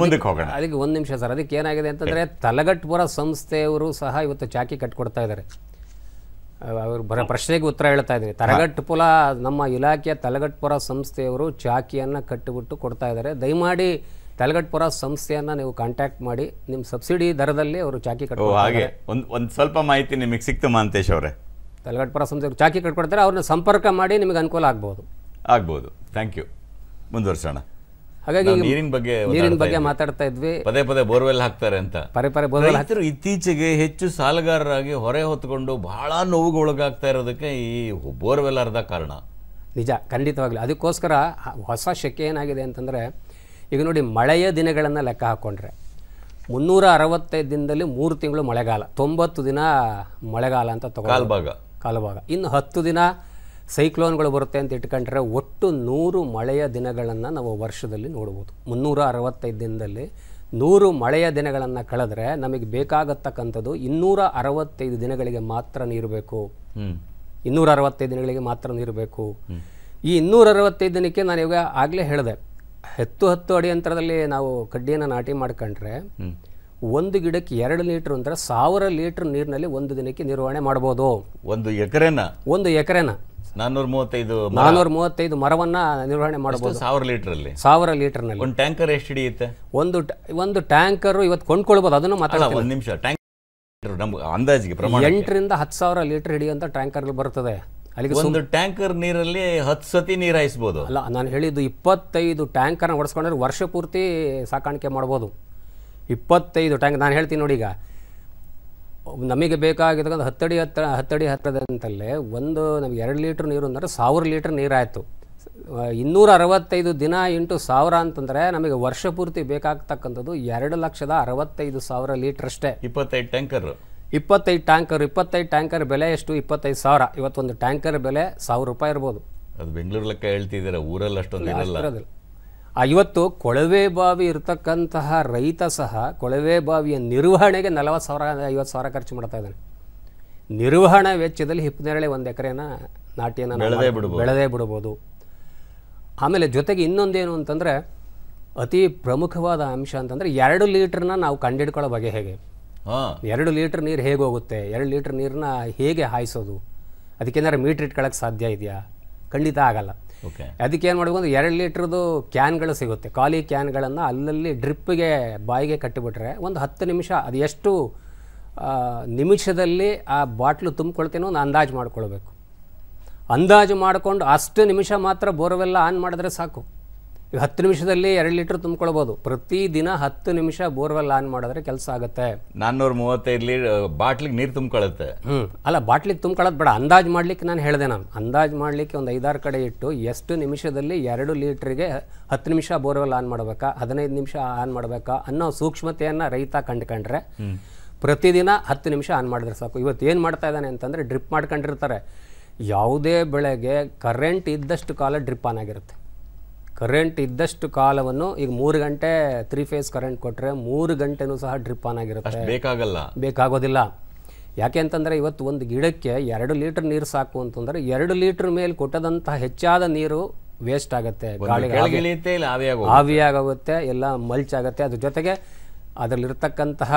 ಮುಂದಕ್ಕೆ ಹೋಗೋಣ. ಅದಕ್ಕೆ 1 ನಿಮಿಷ ಸರ್. ಅದಕ್ಕೆ ಏನಾಗಿದೆ ಅಂತಂದರೆ ತಲಗಟ್ಪುರ ಸಂಸ್ಥೆಯವರು ಸಹ ಇವತ್ತು ಚಾಕಿ ಕಟ್ಕೊಡ್ತಾ ಇದ್ದಾರೆ. ಅವರು ಬರೋ ಪ್ರಶ್ನೆಗೆ ಉತ್ತರ ಹೇಳ್ತಾ ಇದ್ದೀನಿ. ತಲಗಟ್ಪುರ ನಮ್ಮ ಇಲಾಖೆಯ ತಲಗಟ್ಪುರ ಸಂಸ್ಥೆಯವರು ಚಾಕಿಯನ್ನು ಕಟ್ಟಿಬಿಟ್ಟು ಕೊಡ್ತಾ ಇದ್ದಾರೆ. ದಯಮಾಡಿ ತಲಗಟ್ಪುರ ಸಂಸ್ಥೆಯನ್ನು ನೀವು ಕಾಂಟ್ಯಾಕ್ಟ್ ಮಾಡಿ, ನಿಮ್ಮ ಸಬ್ಸಿಡಿ ದರದಲ್ಲಿ ಅವರು ಚಾಕಿ ಕಟ್ಕೊಡ್ತಾರೆ. ಹಾಗೆ ಒಂದು ಸ್ವಲ್ಪ ಮಾಹಿತಿ ನಿಮಗೆ ಸಿಕ್ತು ಮಹಾಂತೇಶ್ ಅವರೇ. ತಲಗಟ್ಪುರ ಸಂಸ್ಥೆಯವರು ಚಾಕಿ ಕಟ್ಕೊಡ್ತಾರೆ, ಅವ್ರನ್ನ ಸಂಪರ್ಕ ಮಾಡಿ ನಿಮಗೆ ಅನುಕೂಲ ಆಗ್ಬೋದು. Thank you. ಮುಂದುವರ್ಸೋಣ. ಹಾಗಾಗಿ ನಾವು ನೀರಿನ ಬಗ್ಗೆ ಮಾತಾಡ್ತಾ ಇದ್ವಿ. ಪದೇ ಪದೇ ಬೋರ್ವೆಲ್ ಹಾಕ್ತಾರೆ ಅಂತ. ಬೋರ್ವೆಲ್ ರೈತರು ಇತ್ತೀಚೆಗೆ ಹೆಚ್ಚು ಸಾಲಗಾರರಾಗಿ ಹೊರೆ ಹೊತ್ಕೊಂಡು ಬಹಳ ನೋವುಗೊಳಗಾಗ್ತಾ ಇರೋದಕ್ಕೆ ಈ ಬೋರ್ವೆಲ್ ಅರ್ಧ ಕಾರಣ. ನಿಜ, ಖಂಡಿತವಾಗ್ಲೂ. ಅದಕ್ಕೋಸ್ಕರ ಹೊಸ ಶಕೆ ಏನಾಗಿದೆ ಅಂತಂದರೆ, ಈಗ ನೋಡಿ, ಮಳೆಯ ದಿನಗಳನ್ನು ಲೆಕ್ಕ ಹಾಕ್ಕೊಂಡ್ರೆ 365 ದಿನದಲ್ಲಿ 3 ತಿಂಗಳು ಮಳೆಗಾಲ, 90 ದಿನ ಮಳೆಗಾಲ ಅಂತ ಕಾಲಭಾಗ. ಇನ್ನು 10 ದಿನ ಸೈಕ್ಲೋನ್ಗಳು ಬರುತ್ತೆ ಅಂತ ಇಟ್ಕೊಂಡ್ರೆ ಒಟ್ಟು 100 ಮಳೆಯ ದಿನಗಳನ್ನು ನಾವು ವರ್ಷದಲ್ಲಿ ನೋಡ್ಬೋದು. 365 ದಿನದಲ್ಲಿ 100 ಮಳೆಯ ದಿನಗಳನ್ನು ಕಳೆದ್ರೆ ನಮಗೆ ಬೇಕಾಗತಕ್ಕಂಥದ್ದು 265 ದಿನಗಳಿಗೆ ಮಾತ್ರ ನೀರು ಬೇಕು. 265 ದಿನಗಳಿಗೆ ಮಾತ್ರ ನೀರು ಬೇಕು. ಈ 265 ದಿನಕ್ಕೆ ನಾನು ಇವಾಗ ಆಗಲೇ ಹೇಳಿದೆ, 10 ಅಡಿ ಅಂತರದಲ್ಲಿ ನಾವು ಕಡ್ಡಿಯನ್ನು ನಾಟಿ ಮಾಡ್ಕೊಂಡ್ರೆ ಒಂದು ಗಿಡಕ್ಕೆ 2 ಲೀಟ್ರ್ ಅಂದರೆ 1000 ಲೀಟ್ರ್ ನೀರಿನಲ್ಲಿ ಒಂದು ದಿನಕ್ಕೆ ನಿರ್ವಹಣೆ ಮಾಡ್ಬೋದು. ಒಂದು ಎಕರೆನ 435 ಮರವನ್ನ ನಿರ್ವಹಣೆ ಮಾಡಬಹುದು 1000 ಲೀಟರ್ನಲ್ಲಿ. 1000 ಲೀಟರ್ನಲ್ಲಿ ಒಂದು ಟ್ಯಾಂಕರ್ ಎಷ್ಟು ಹಿಡಿಯುತ್ತೆ? ಒಂದು ಟ್ಯಾಂಕರ್ ಇವತ್ತು ಕೊಂಡ್ಕೊಳ್ಬಹುದು. ಅದನ್ನು ಮಾತಾಡೋಣ, ಒಂದು ನಿಮಿಷ. ಟ್ಯಾಂಕರ್ ನಮ್ಗೆ ಅಂದಾಜಿಗೆ ಪ್ರಮಾಣ 8 ರಿಂದ 10,000 ಲೀಟರ್ ಹಿಡಿಯುವಂತ ಟ್ಯಾಂಕರ್ ಬರ್ತದೆ. ಅಲ್ಲಿಗೆ ಒಂದು ಟ್ಯಾಂಕರ್ ನೀರಲ್ಲಿ 10 ಸತಿ ನೀರು ಹಾಯಿಸಬಹುದು. ಅಲ್ಲ, ನಾನು ಹೇಳಿದ್ದು 25 ಟ್ಯಾಂಕರ್ನ ಓಡಿಸ್ಕೊಂಡ್ರೆ ವರ್ಷ ಪೂರ್ತಿ ಸಾಕಾಣಿಕೆ ಮಾಡ್ಬೋದು. 25 ಟ್ಯಾಂಕ್. ನಾನು ಹೇಳ್ತೀನಿ ನೋಡಿ, ಈಗ ನಮಗೆ ಬೇಕಾಗಿರ್ತಕ್ಕಂಥ 10 ಅಡಿ ಹತ್ತಿರದಂತಲ್ಲೇ ಒಂದು ನಮಗೆ 2 ಲೀಟ್ರ್ ನೀರು ಅಂದರೆ 1000 ಲೀಟ್ರ್ ನೀರಾಯಿತು. 265 ದಿನ ಇಂಟು 1000 ಅಂತಂದರೆ ನಮಗೆ ವರ್ಷ ಪೂರ್ತಿ ಬೇಕಾಗ್ತಕ್ಕಂಥದ್ದು 2,65,000 ಲೀಟ್ರ್ ಅಷ್ಟೇ. 25 ಟ್ಯಾಂಕರ್ ಬೆಲೆ ಎಷ್ಟು? 25,000. ಇವತ್ತೊಂದು ಟ್ಯಾಂಕರ್ ಬೆಲೆ 1,000 ರೂಪಾಯಿ ಇರ್ಬೋದು. ಅದು ಬೆಂಗಳೂರು ಲೆಕ್ಕ ಹೇಳ್ತಿದ್ದೀರಾ, ಊರಲ್ಲಿ ಅಷ್ಟೊಂದು ಇರಲ್ಲ. ಇವತ್ತು ಕೊಳವೆ ಬಾವಿ ಇರತಕ್ಕಂತಹ ರೈತ ಸಹ ಕೊಳವೆ ಬಾವಿಯ ನಿರ್ವಹಣೆಗೆ 40,000 50,000 ಖರ್ಚು ಮಾಡ್ತಾ ಇದ್ದಾನೆ. ನಿರ್ವಹಣಾ ವೆಚ್ಚದಲ್ಲಿ ಹಿಪ್ಪನೇರಳೆ 1 ಎಕರೆನ ನಾಟಿಯನ್ನು ಬೆಳೆದೇ ಬಿಡ್ಬೋದು. ಆಮೇಲೆ ಜೊತೆಗೆ ಇನ್ನೊಂದೇನು ಅಂತಂದರೆ, ಅತಿ ಪ್ರಮುಖವಾದ ಅಂಶ ಅಂತಂದರೆ 2 ಲೀಟ್ರನ್ನ ನಾವು ಕಂಡಿಡ್ಕೊಳ್ಳೋ ಬಗೆ ಹೇಗೆ? 2 ಲೀಟ್ರ್ ನೀರು ಹೇಗೆ ಹೋಗುತ್ತೆ? 2 ಲೀಟ್ರ್ ನೀರನ್ನ ಹೇಗೆ ಹಾಯಿಸೋದು? ಅದಕ್ಕೇನಾದ್ರು ಮೀಟ್ರ್ ಇಟ್ಕೊಳ್ಳೋಕ್ಕೆ ಸಾಧ್ಯ ಇದೆಯಾ? ಖಂಡಿತ ಆಗಲ್ಲ. ಅದಕ್ಕೆ ಏನು ಮಾಡಬೇಕು ಅಂದರೆ 2 ಲೀಟ್ರದ್ದು ಕ್ಯಾನ್ಗಳು ಸಿಗುತ್ತೆ, ಖಾಲಿ ಕ್ಯಾನ್ಗಳನ್ನು ಅಲ್ಲಲ್ಲಿ ಡ್ರಿಪ್ಪಿಗೆ ಬಾಯಿಗೆ ಕಟ್ಟಿಬಿಟ್ರೆ ಒಂದು 10 ನಿಮಿಷ, ಅದು ಎಷ್ಟು ನಿಮಿಷದಲ್ಲಿ ಆ ಬಾಟ್ಲು ತುಂಬಿಕೊಳ್ತೇನೋ ಒಂದು ಅಂದಾಜು ಮಾಡ್ಕೊಳ್ಬೇಕು. ಅಂದಾಜು ಮಾಡಿಕೊಂಡು ಅಷ್ಟು ನಿಮಿಷ ಮಾತ್ರ ಬೋರ್ವೆಲ್ಲ ಆನ್ ಮಾಡಿದ್ರೆ ಸಾಕು. ಈಗ 10 ನಿಮಿಷದಲ್ಲಿ 2 ಲೀಟ್ರ್ ತುಂಬಿಕೊಳ್ಬೋದು. ಪ್ರತಿದಿನ 10 ನಿಮಿಷ ಬೋರ್ವೆಲ್ ಆನ್ ಮಾಡಿದ್ರೆ ಕೆಲಸ ಆಗುತ್ತೆ. 435 ಬಾಟ್ಲಿಗೆ ನೀರು ತುಂಬಿಕೊಳ್ಳುತ್ತೆ. ಅಲ್ಲ, ಬಾಟ್ಲಿಗೆ ತುಂಬಿಕೊಳ್ಳೋದು ಬೇಡ, ಅಂದಾಜು ಮಾಡ್ಲಿಕ್ಕೆ ನಾನು ಹೇಳಿದೆ. ಅಂದಾಜು ಮಾಡಲಿಕ್ಕೆ ಒಂದು 5-6 ಕಡೆ ಇಟ್ಟು ಎಷ್ಟು ನಿಮಿಷದಲ್ಲಿ 2 ಲೀಟ್ರಿಗೆ 10 ನಿಮಿಷ ಬೋರ್ವೆಲ್ ಆನ್ ಮಾಡಬೇಕಾ, 15 ನಿಮಿಷ ಆನ್ ಮಾಡಬೇಕಾ ಅನ್ನೋ ಸೂಕ್ಷ್ಮತೆಯನ್ನು ರೈತ ಕಂಡುಕೊಂಡ್ರೆ ಪ್ರತಿದಿನ 10 ನಿಮಿಷ ಆನ್ ಮಾಡಿದ್ರೆ ಸಾಕು. ಇವತ್ತು ಏನು ಮಾಡ್ತಾ ಇದ್ದಾನೆ ಅಂತಂದರೆ, ಡ್ರಿಪ್ ಮಾಡ್ಕೊಂಡಿರ್ತಾರೆ. ಯಾವುದೇ ಬೆಳೆಗೆ ಕರೆಂಟ್ ಇದ್ದಷ್ಟು ಕಾಲ ಡ್ರಿಪ್ ಆನ್ ಆಗಿರುತ್ತೆ. ಕರೆಂಟ್ ಇದ್ದಷ್ಟು ಕಾಲವನ್ನು ಈಗ 3 ಗಂಟೆ 3 ಫೇಸ್ ಕರೆಂಟ್ ಕೊಟ್ಟರೆ 3 ಗಂಟೆನೂ ಸಹ ಡ್ರಿಪ್ ಆನ್ ಆಗಿರುತ್ತೆ. ಬೇಕಾಗೋದಿಲ್ಲ. ಯಾಕೆ ಅಂತಂದರೆ ಇವತ್ತು ಒಂದು ಗಿಡಕ್ಕೆ 2 ಲೀಟ್ರ್ ನೀರು ಸಾಕು ಅಂತಂದರೆ 2 ಲೀಟ್ರ್ ಮೇಲೆ ಕೊಟ್ಟದಂತಹ ಹೆಚ್ಚಾದ ನೀರು ವೇಸ್ಟ್ ಆಗುತ್ತೆ, ಗಾಳಿಗೆ ಆವಿಯಾಗುತ್ತೆ, ಎಲ್ಲ ಮಲ್ಚಾಗುತ್ತೆ. ಅದ್ರ ಜೊತೆಗೆ ಅದರಲ್ಲಿರ್ತಕ್ಕಂತಹ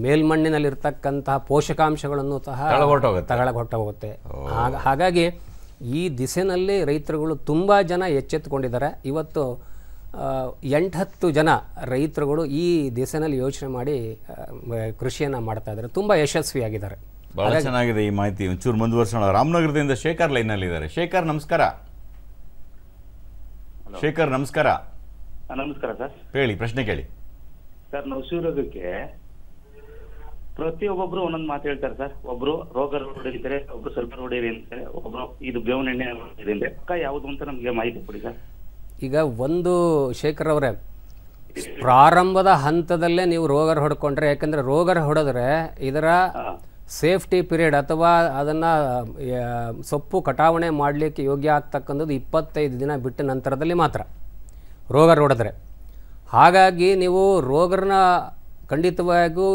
ಮೇಲ್ಮಣ್ಣಿನಲ್ಲಿರ್ತಕ್ಕಂತಹ ಪೋಷಕಾಂಶಗಳನ್ನು ಸಹ ತಗೊಳಗೊಟ್ಟೋಗುತ್ತೆ. ಹಾಗಾಗಿ ಈ ದಿಸೆಯಲ್ಲಿ ರೈತರುಗಳು ತುಂಬ ಜನ ಎಚ್ಚೆತ್ತುಕೊಂಡಿದ್ದಾರೆ. ಇವತ್ತು 8-10 ಜನ ರೈತರುಗಳು ಈ ದಿಸೆಯಲ್ಲಿ ಯೋಚನೆ ಮಾಡಿ ಕೃಷಿಯನ್ನು ಮಾಡ್ತಾ ಇದ್ದಾರೆ, ತುಂಬ ಯಶಸ್ವಿಯಾಗಿದ್ದಾರೆ. ಬಹಳ ಚೆನ್ನಾಗಿದೆ ಈ ಮಾಹಿತಿ. ಒಂಚೂರು ಮುಂದುವರ್ಸೋಣ. ರಾಮನಗರದಿಂದ ಶೇಖರ್ ಲೈನ್ನಲ್ಲಿದ್ದಾರೆ. ಶೇಖರ್ ನಮಸ್ಕಾರ. ಶೇಖರ್ ನಮಸ್ಕಾರ. ನಮಸ್ಕಾರ ಸರ್. ಹೇಳಿ, ಪ್ರಶ್ನೆ ಕೇಳಿ ಸರ್. ನುಸಿರೋಗಕ್ಕೆ ಪ್ರತಿಯೊಬ್ಬೊಬ್ರು ಒಂದೊಂದು ಮಾತು ಹೇಳ್ತಾರೆ ಸರ್. ಒಬ್ರು ರೋಗ ಹೊಡೆದಿದ್ದಾರೆ, ಒಬ್ರು ಸ್ವಲ್ಪ ಹೊಡೆಯಿರಿ ಅಂತಾರೆ, ಒಬ್ರು ಇದು ಬೇವಿನ ಎಣ್ಣೆ ಹೊಡೆದಿದೆ. ಯಾವುದು ಅಂತ ನಮಗೆ ಮಾಹಿತಿ ಕೊಡಿ ಸರ್. ಈಗ ಒಂದು ಶೇಖರ್ ಅವರೇ, ಪ್ರಾರಂಭದ ಹಂತದಲ್ಲೇ ನೀವು ರೋಗ ಹೊಡ್ಕೊಂಡ್ರೆ, ಯಾಕಂದ್ರೆ ರೋಗ ಹೊಡೆದ್ರೆ ಇದರ ಸೇಫ್ಟಿ ಪೀರಿಯಡ್ ಅಥವಾ ಅದನ್ನು ಸೊಪ್ಪು ಕಟಾವಣೆ ಮಾಡಲಿಕ್ಕೆ ಯೋಗ್ಯ ಆಗ್ತಕ್ಕಂಥದ್ದು 25 ದಿನ ಬಿಟ್ಟ ನಂತರದಲ್ಲಿ ಮಾತ್ರ ರೋಗ ಹೊಡೆದ್ರೆ. ಹಾಗಾಗಿ ನೀವು ರೋಗರನ್ನ ಖಂಡಿತವಾಗಿಯೂ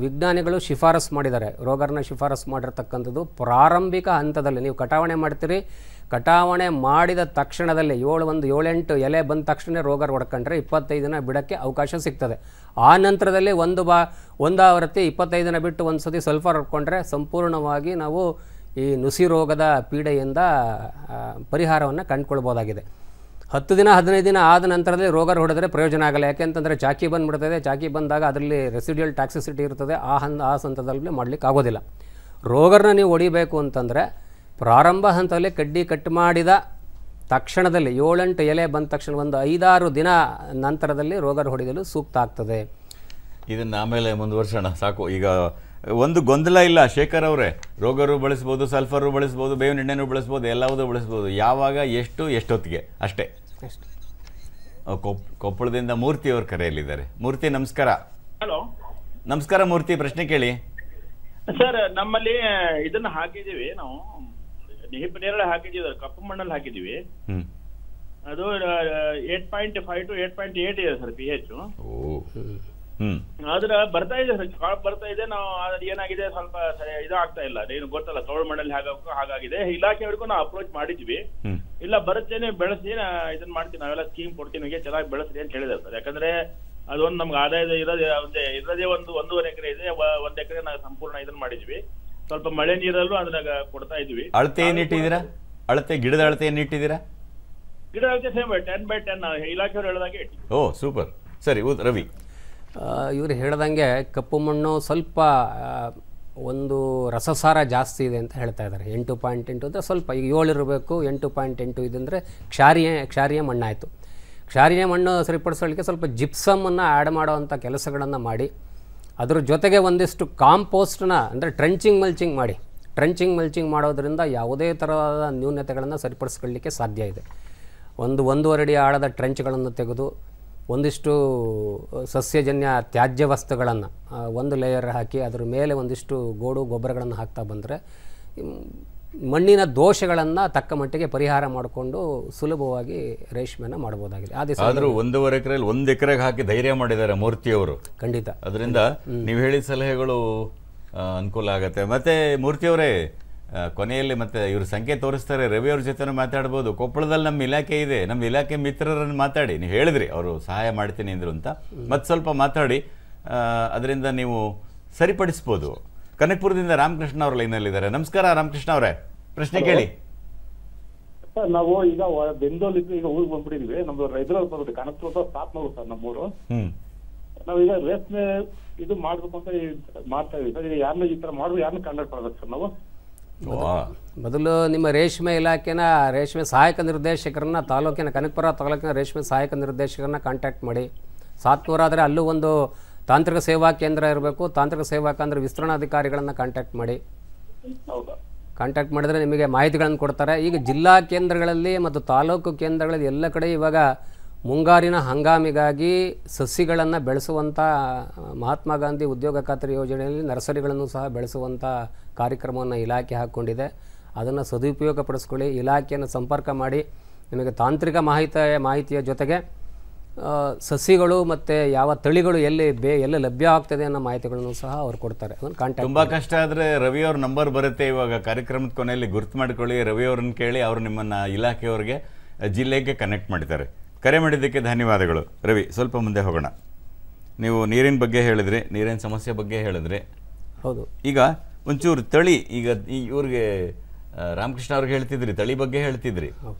ವಿಜ್ಞಾನಿಗಳು ಶಿಫಾರಸು ಮಾಡಿದ್ದಾರೆ. ರೋಗರನ್ನ ಶಿಫಾರಸು ಮಾಡಿರ್ತಕ್ಕಂಥದ್ದು ಪ್ರಾರಂಭಿಕ ಹಂತದಲ್ಲಿ ನೀವು ಕಟಾವಣೆ ಮಾಡ್ತೀರಿ. ಕಟಾವಣೆ ಮಾಡಿದ ತಕ್ಷಣದಲ್ಲಿ 7-8 ಎಲೆ ಬಂದ ತಕ್ಷಣ ರೋಗ ಹೊಡ್ಕೊಂಡ್ರೆ 25 ದಿನ ಬಿಡೋಕ್ಕೆ ಅವಕಾಶ ಸಿಗ್ತದೆ. ಆ ನಂತರದಲ್ಲಿ ಒಂದಾವರ್ತಿ 25 ದಿನ ಬಿಟ್ಟು ಒಂದು ಸತಿ ಸಲ್ಫರ್ ಹೊಡ್ಕೊಂಡ್ರೆ ಸಂಪೂರ್ಣವಾಗಿ ನಾವು ಈ ನುಸಿ ರೋಗದ ಪೀಡೆಯಿಂದ ಪರಿಹಾರವನ್ನು ಕಂಡುಕೊಳ್ಬೋದಾಗಿದೆ. 10 ದಿನ 15 ದಿನ ಆದ ನಂತರದಲ್ಲಿ ರೋಗ ಹೊಡೆದ್ರೆ ಪ್ರಯೋಜನ ಆಗಲ್ಲ. ಯಾಕೆಂತಂದರೆ ಚಾಕಿ ಬಂದುಬಿಡ್ತದೆ. ಚಾಕಿ ಬಂದಾಗ ಅದರಲ್ಲಿ ರೆಸಿಡ್ಯೂಯಲ್ ಟಾಕ್ಸಿಸಿಟಿ ಇರ್ತದೆ. ಆ ಹಂತದಲ್ಲಿ ಮಾಡಲಿಕ್ಕೆ ಆಗೋದಿಲ್ಲ. ರೋಗರನ್ನ ನೀವು ಹೊಡಿಬೇಕು ಅಂತಂದರೆ ಪ್ರಾರಂಭ ಹಂತದಲ್ಲಿ ಕಡ್ಡಿ ಕಟ್ ಮಾಡಿದ ತಕ್ಷಣದಲ್ಲಿ 7-8 ಎಲೆ ಬಂದ ತಕ್ಷಣ ಒಂದು 5-6 ದಿನ ನಂತರದಲ್ಲಿ ರೋಗ ಹೊಡೆಯಲು ಸೂಕ್ತ ಆಗ್ತದೆ. ಇದನ್ನು ಆಮೇಲೆ ಮುಂದುವರ್ಸೋಣ, ಸಾಕು. ಈಗ ಒಂದು ಗೊಂದಲ ಇಲ್ಲ ಶೇಖರ್ ಅವರೇ, ರೋಗರು ಬಳಸ್ಬೋದು, ಸಲ್ಫರು ಬಳಸ್ಬೋದು, ಬೇವಿನ ಎಣ್ಣೆನೂ ಬಳಸ್ಬೋದು, ಎಲ್ಲವುದೂ ಬಳಸ್ಬೋದು. ಯಾವಾಗ ಎಷ್ಟೊತ್ತಿಗೆ ಅಷ್ಟೇ. ಕೊಪ್ಪಳದಿಂದ ಮೂರ್ತಿ ಅವರು ಕರೆಯಲ್ಲಿದ್ದಾರೆ. ಮೂರ್ತಿ ನಮಸ್ಕಾರ. ಹಲೋ ನಮಸ್ಕಾರ ಮೂರ್ತಿ, ಪ್ರಶ್ನೆ ಕೇಳಿ ಸರ್. ನಮ್ಮಲ್ಲಿ ಇದನ್ನ ಹಾಕಿದೀವಿ ನಾವು, ಹಿಪ್ ನೇರಳೆ ಹಾಕಿದೀವಿ, ಕಪ್ಪು ಮಣ್ಣಲ್ಲಿ ಹಾಕಿದೀವಿ. ಅದು 8.5 to 8.8 ಇದೆ ಸರ್ pH. ಆದ್ರೆ ಬರ್ತಾ ಇದೆ ಸರ್, ಕಾಳು ಬರ್ತಾ ಇದೆ. ನಾವು ಅದ್ರ ಏನಾಗಿದೆ ಸ್ವಲ್ಪ ಇದು ಆಗ್ತಾ ಇಲ್ಲ, ಏನು ಗೊತ್ತಲ್ಲ, ತೋಳು ಮಣ್ಣಲ್ಲಿ ಹಾಗಾಗಿದೆ. ಇಲಾಖೆವರೆಗೂ ನಾವು ಅಪ್ರೋಚ್ ಮಾಡಿದ್ವಿ, ಇಲ್ಲ ಬರುತ್ತೇನೆ ಬೆಳೆಸಿ ಇದನ್ನ ಮಾಡ್ತೀವಿ, ನಾವೆಲ್ಲ ಸ್ಕೀಮ್ ಕೊಡ್ತೀವಿ, ಚೆನ್ನಾಗಿ ಬೆಳೆಸ್ರಿ ಅಂತ ಹೇಳಿದಾರೆ ಸರ್. ಯಾಕಂದ್ರೆ ಅದೊಂದು ನಮ್ಗೆ ಆದಾಯದ ಇರೋದೇ 1.5 ಎಕರೆ ಇದೆ. 1 ಎಕರೆ ನಾವು ಸಂಪೂರ್ಣ ಇದನ್ನ ಮಾಡಿದ್ವಿ. ಸ್ವಲ್ಪ ಮಳೆ ನೀರಲ್ಲೂ ಅದ್ರಾಗ ಕೊಡ್ತಾ ಇದೀವಿ. ಅಳತೆ ಏನ್ ಇಟ್ಟಿದ್ದೀರಾ? ಅಳತೆ, ಗಿಡದ ಅಳತೆ ಏನ್ ಇಟ್ಟಿದ್ದೀರಾ? ಗಿಡ ಅಳತೆ ಸೇಮ್ 10x10 ಇಲಾಖೆಯವರು ಹೇಳಿದಾಗೆ ಇಟ್ಟಿವಿ. ಓ ಸೂಪರ್. ಸರಿ, ರವಿ ಇವರು ಹೇಳ್ದಂಗೆ ಕಪ್ಪು ಮಣ್ಣು ಸ್ವಲ್ಪ ಒಂದು ರಸಸಾರ ಜಾಸ್ತಿ ಇದೆ ಅಂತ ಹೇಳ್ತಾ ಇದ್ದಾರೆ. 8.8 ಅಂದರೆ ಸ್ವಲ್ಪ, ಈಗ 7 ಇರಬೇಕು, 8.8 ಇದಂದರೆ ಕ್ಷಾರೀಯ ಮಣ್ಣಾಯಿತು. ಕ್ಷಾರೀಯ ಮಣ್ಣು ಸರಿಪಡಿಸೋಳಿಗೆ ಸ್ವಲ್ಪ ಜಿಪ್ಸಮನ್ನು ಆ್ಯಡ್ ಮಾಡೋವಂಥ ಕೆಲಸಗಳನ್ನು ಮಾಡಿ, ಅದ್ರ ಜೊತೆಗೆ ಒಂದಿಷ್ಟು ಕಾಂಪೋಸ್ಟನ್ನ ಅಂದರೆ ಟ್ರೆಂಚಿಂಗ್ ಮಲ್ಚಿಂಗ್ ಮಾಡೋದ್ರಿಂದ ಯಾವುದೇ ಥರದ ನ್ಯೂನತೆಗಳನ್ನು ಸರಿಪಡಿಸ್ಕೊಳ್ಳಿಕ್ಕೆ ಸಾಧ್ಯ ಇದೆ. 1-1.5 ಅಡಿ ಆಳದ ಟ್ರೆಂಚ್ಗಳನ್ನು ತೆಗೆದು ಒಂದಿಷ್ಟು ಸಸ್ಯಜನ್ಯ ತ್ಯಾಜ್ಯ ವಸ್ತುಗಳನ್ನು ಒಂದು ಲೇಯರ್ ಹಾಕಿ ಅದ್ರ ಮೇಲೆ ಒಂದಿಷ್ಟು ಗೋಡು ಗೊಬ್ಬರಗಳನ್ನು ಹಾಕ್ತಾ ಬಂದರೆ ಮಣ್ಣಿನ ದೋಷಗಳನ್ನು ತಕ್ಕ ಮಟ್ಟಿಗೆ ಪರಿಹಾರ ಮಾಡಿಕೊಂಡು ಸುಲಭವಾಗಿ ರೇಷ್ಮೆನ ಮಾಡ್ಬೋದಾಗಿದೆ. ಆದರೂ 1.5 ಎಕರೆಯಲ್ಲಿ 1 ಎಕರೆಗೆ ಹಾಕಿ ಧೈರ್ಯ ಮಾಡಿದ್ದಾರೆ ಮೂರ್ತಿಯವರು. ಖಂಡಿತ. ಅದರಿಂದ ನೀವು ಹೇಳಿದ ಸಲಹೆಗಳು ಅನುಕೂಲ ಆಗುತ್ತೆ. ಮತ್ತೆ ಮೂರ್ತಿಯವರೇ, ಕೊನೆಯಲ್ಲಿ ಮತ್ತೆ ಇವರು ಸಂಖ್ಯೆ ತೋರಿಸ್ತಾರೆ, ರವಿಯವ್ರ ಜೊತೆ ಮಾತಾಡ್ಬೋದು. ಕೊಪ್ಪಳದಲ್ಲಿ ನಮ್ಮ ಇಲಾಖೆ ಇದೆ, ನಮ್ಮ ಇಲಾಖೆ ಮಿತ್ರರನ್ನು ಮಾತಾಡಿ. ನೀವು ಹೇಳಿದ್ರಿ ಅವರು ಸಹಾಯ ಮಾಡ್ತೀನಿ ಅಂದರು ಅಂತ, ಮತ್ತೆ ಸ್ವಲ್ಪ ಮಾತಾಡಿ, ಅದರಿಂದ ನೀವು ಸರಿಪಡಿಸ್ಬೋದು. ಕನಕಪುರದಿಂದ ರಾಮಕೃಷ್ಣ ಅವರು ಲೈನಲ್ಲಿದ್ದಾರೆ. ನಮಸ್ಕಾರ ರಾಮಕೃಷ್ಣ ಅವರೇ, ಪ್ರಶ್ನೆ ಕೇಳಿ. ಸರ್, ನಾವು ಈಗ ಬೆಂಗಳೂರಿದ್ದು ಈಗ ಊರಿಗೆ ಬಂದ್ಬಿಟ್ಟಿದ್ವಿ. ನಮ್ದು ರೈತರಲ್ಲಿ ಬಂದ್ಬಿಟ್ಟು ಕನಕಪುರದ ಸ್ಥಾಪನವರು ಸರ್ ನಮ್ಮೂರು. ನಾವೀಗ ರೇಷ್ಮೆ ಇದು ಮಾಡ್ಬೇಕು ಅಂತ ಮಾಡ್ತಾ ಇದೀವಿ ಸರ್. ಈಗ ಯಾರನ್ನ ಈ ತರ ಮಾಡುದು, ಯಾರನ್ನ ಕಾಂಟ್ಯಾಕ್ಟ್ ಮಾಡ್ಬೇಕು ಸರ್ ನಾವು? ಮೊದಲು ನಿಮ್ಮ ರೇಷ್ಮೆ ಇಲಾಖೆನ ರೇಷ್ಮೆ ಸಹಾಯಕ ನಿರ್ದೇಶಕರನ್ನ ಕನಕಪುರ ತಾಲೂಕಿನ ರೇಷ್ಮೆ ಸಹಾಯಕ ನಿರ್ದೇಶಕರನ್ನ ಕಾಂಟ್ಯಾಕ್ಟ್ ಮಾಡಿ. ಸಾತ್ನೂರಾದರೆ ಅಲ್ಲೂ ಒಂದು ತಾಂತ್ರಿಕ ಸೇವಾ ಕೇಂದ್ರ ಇರಬೇಕು. ತಾಂತ್ರಿಕ ಸೇವಾ ಕೇಂದ್ರ ವಿಸ್ತರಣಾಧಿಕಾರಿಗಳನ್ನು ಕಾಂಟ್ಯಾಕ್ಟ್ ಮಾಡಿ. ಕಾಂಟ್ಯಾಕ್ಟ್ ಮಾಡಿದರೆ ನಿಮಗೆ ಮಾಹಿತಿಗಳನ್ನು ಕೊಡ್ತಾರೆ. ಈಗ ಜಿಲ್ಲಾ ಕೇಂದ್ರಗಳಲ್ಲಿ ಮತ್ತು ತಾಲೂಕು ಕೇಂದ್ರಗಳಲ್ಲಿ ಎಲ್ಲ ಕಡೆ ಇವಾಗ ಮುಂಗಾರಿನ ಹಂಗಾಮಿಗಾಗಿ ಸಸಿಗಳನ್ನು ಬೆಳೆಸುವಂಥ ಮಹಾತ್ಮ ಗಾಂಧಿ ಉದ್ಯೋಗ ಖಾತ್ರಿ ಯೋಜನೆಯಲ್ಲಿ ನರ್ಸರಿಗಳನ್ನು ಸಹ ಬೆಳೆಸುವಂಥ ಕಾರ್ಯಕ್ರಮವನ್ನು ಇಲಾಖೆ ಹಾಕ್ಕೊಂಡಿದೆ. ಅದನ್ನು ಸದುಪಯೋಗ ಪಡಿಸ್ಕೊಳ್ಳಿ. ಇಲಾಖೆಯನ್ನು ಸಂಪರ್ಕ ಮಾಡಿ, ನಿಮಗೆ ತಾಂತ್ರಿಕ ಮಾಹಿತಿಯ ಜೊತೆಗೆ ಸಸಿಗಳು ಮತ್ತು ಯಾವ ತಳಿಗಳು ಎಲ್ಲಿ ಲಭ್ಯ ಆಗ್ತದೆ ಅನ್ನೋ ಮಾಹಿತಿಗಳನ್ನು ಸಹ ಅವ್ರು ಕೊಡ್ತಾರೆ. ಅದನ್ನು ಕಾಂಟ್ಯಾಕ್ಟ್. ತುಂಬ ಕಷ್ಟ ಆದರೆ ರವಿಯವ್ರ ನಂಬರ್ ಬರುತ್ತೆ ಇವಾಗ ಕಾರ್ಯಕ್ರಮದ ಕೊನೆಯಲ್ಲಿ, ಗುರ್ತು ಮಾಡ್ಕೊಳ್ಳಿ. ರವಿಯವ್ರನ್ನ ಕೇಳಿ, ಅವರು ನಿಮ್ಮನ್ನು ಇಲಾಖೆಯವ್ರಿಗೆ ಜಿಲ್ಲೆಗೆ ಕನೆಕ್ಟ್ ಮಾಡಿದ್ದಾರೆ. ಕರೆ ಮಾಡಿದ್ದಕ್ಕೆ ಧನ್ಯವಾದಗಳು ರವಿ. ಸ್ವಲ್ಪ ಮುಂದೆ ಹೋಗೋಣ. ನೀವು ನೀರಿನ ಬಗ್ಗೆ ಹೇಳಿದ್ರಿ, ನೀರಿನ ಸಮಸ್ಯೆ ಬಗ್ಗೆ ಹೇಳಿದ್ರಿ. ಹೌದು. ಈಗ ಒಂಚೂರು ತಳಿ, ಈಗ ಇವ್ರಿಗೆ ರಾಮಕೃಷ್ಣ ಅವ್ರಿಗೆ ಹೇಳ್ತಿದ್ರಿ, ತಳಿ ಬಗ್ಗೆ ಹೇಳ್ತಿದ್ರಿ.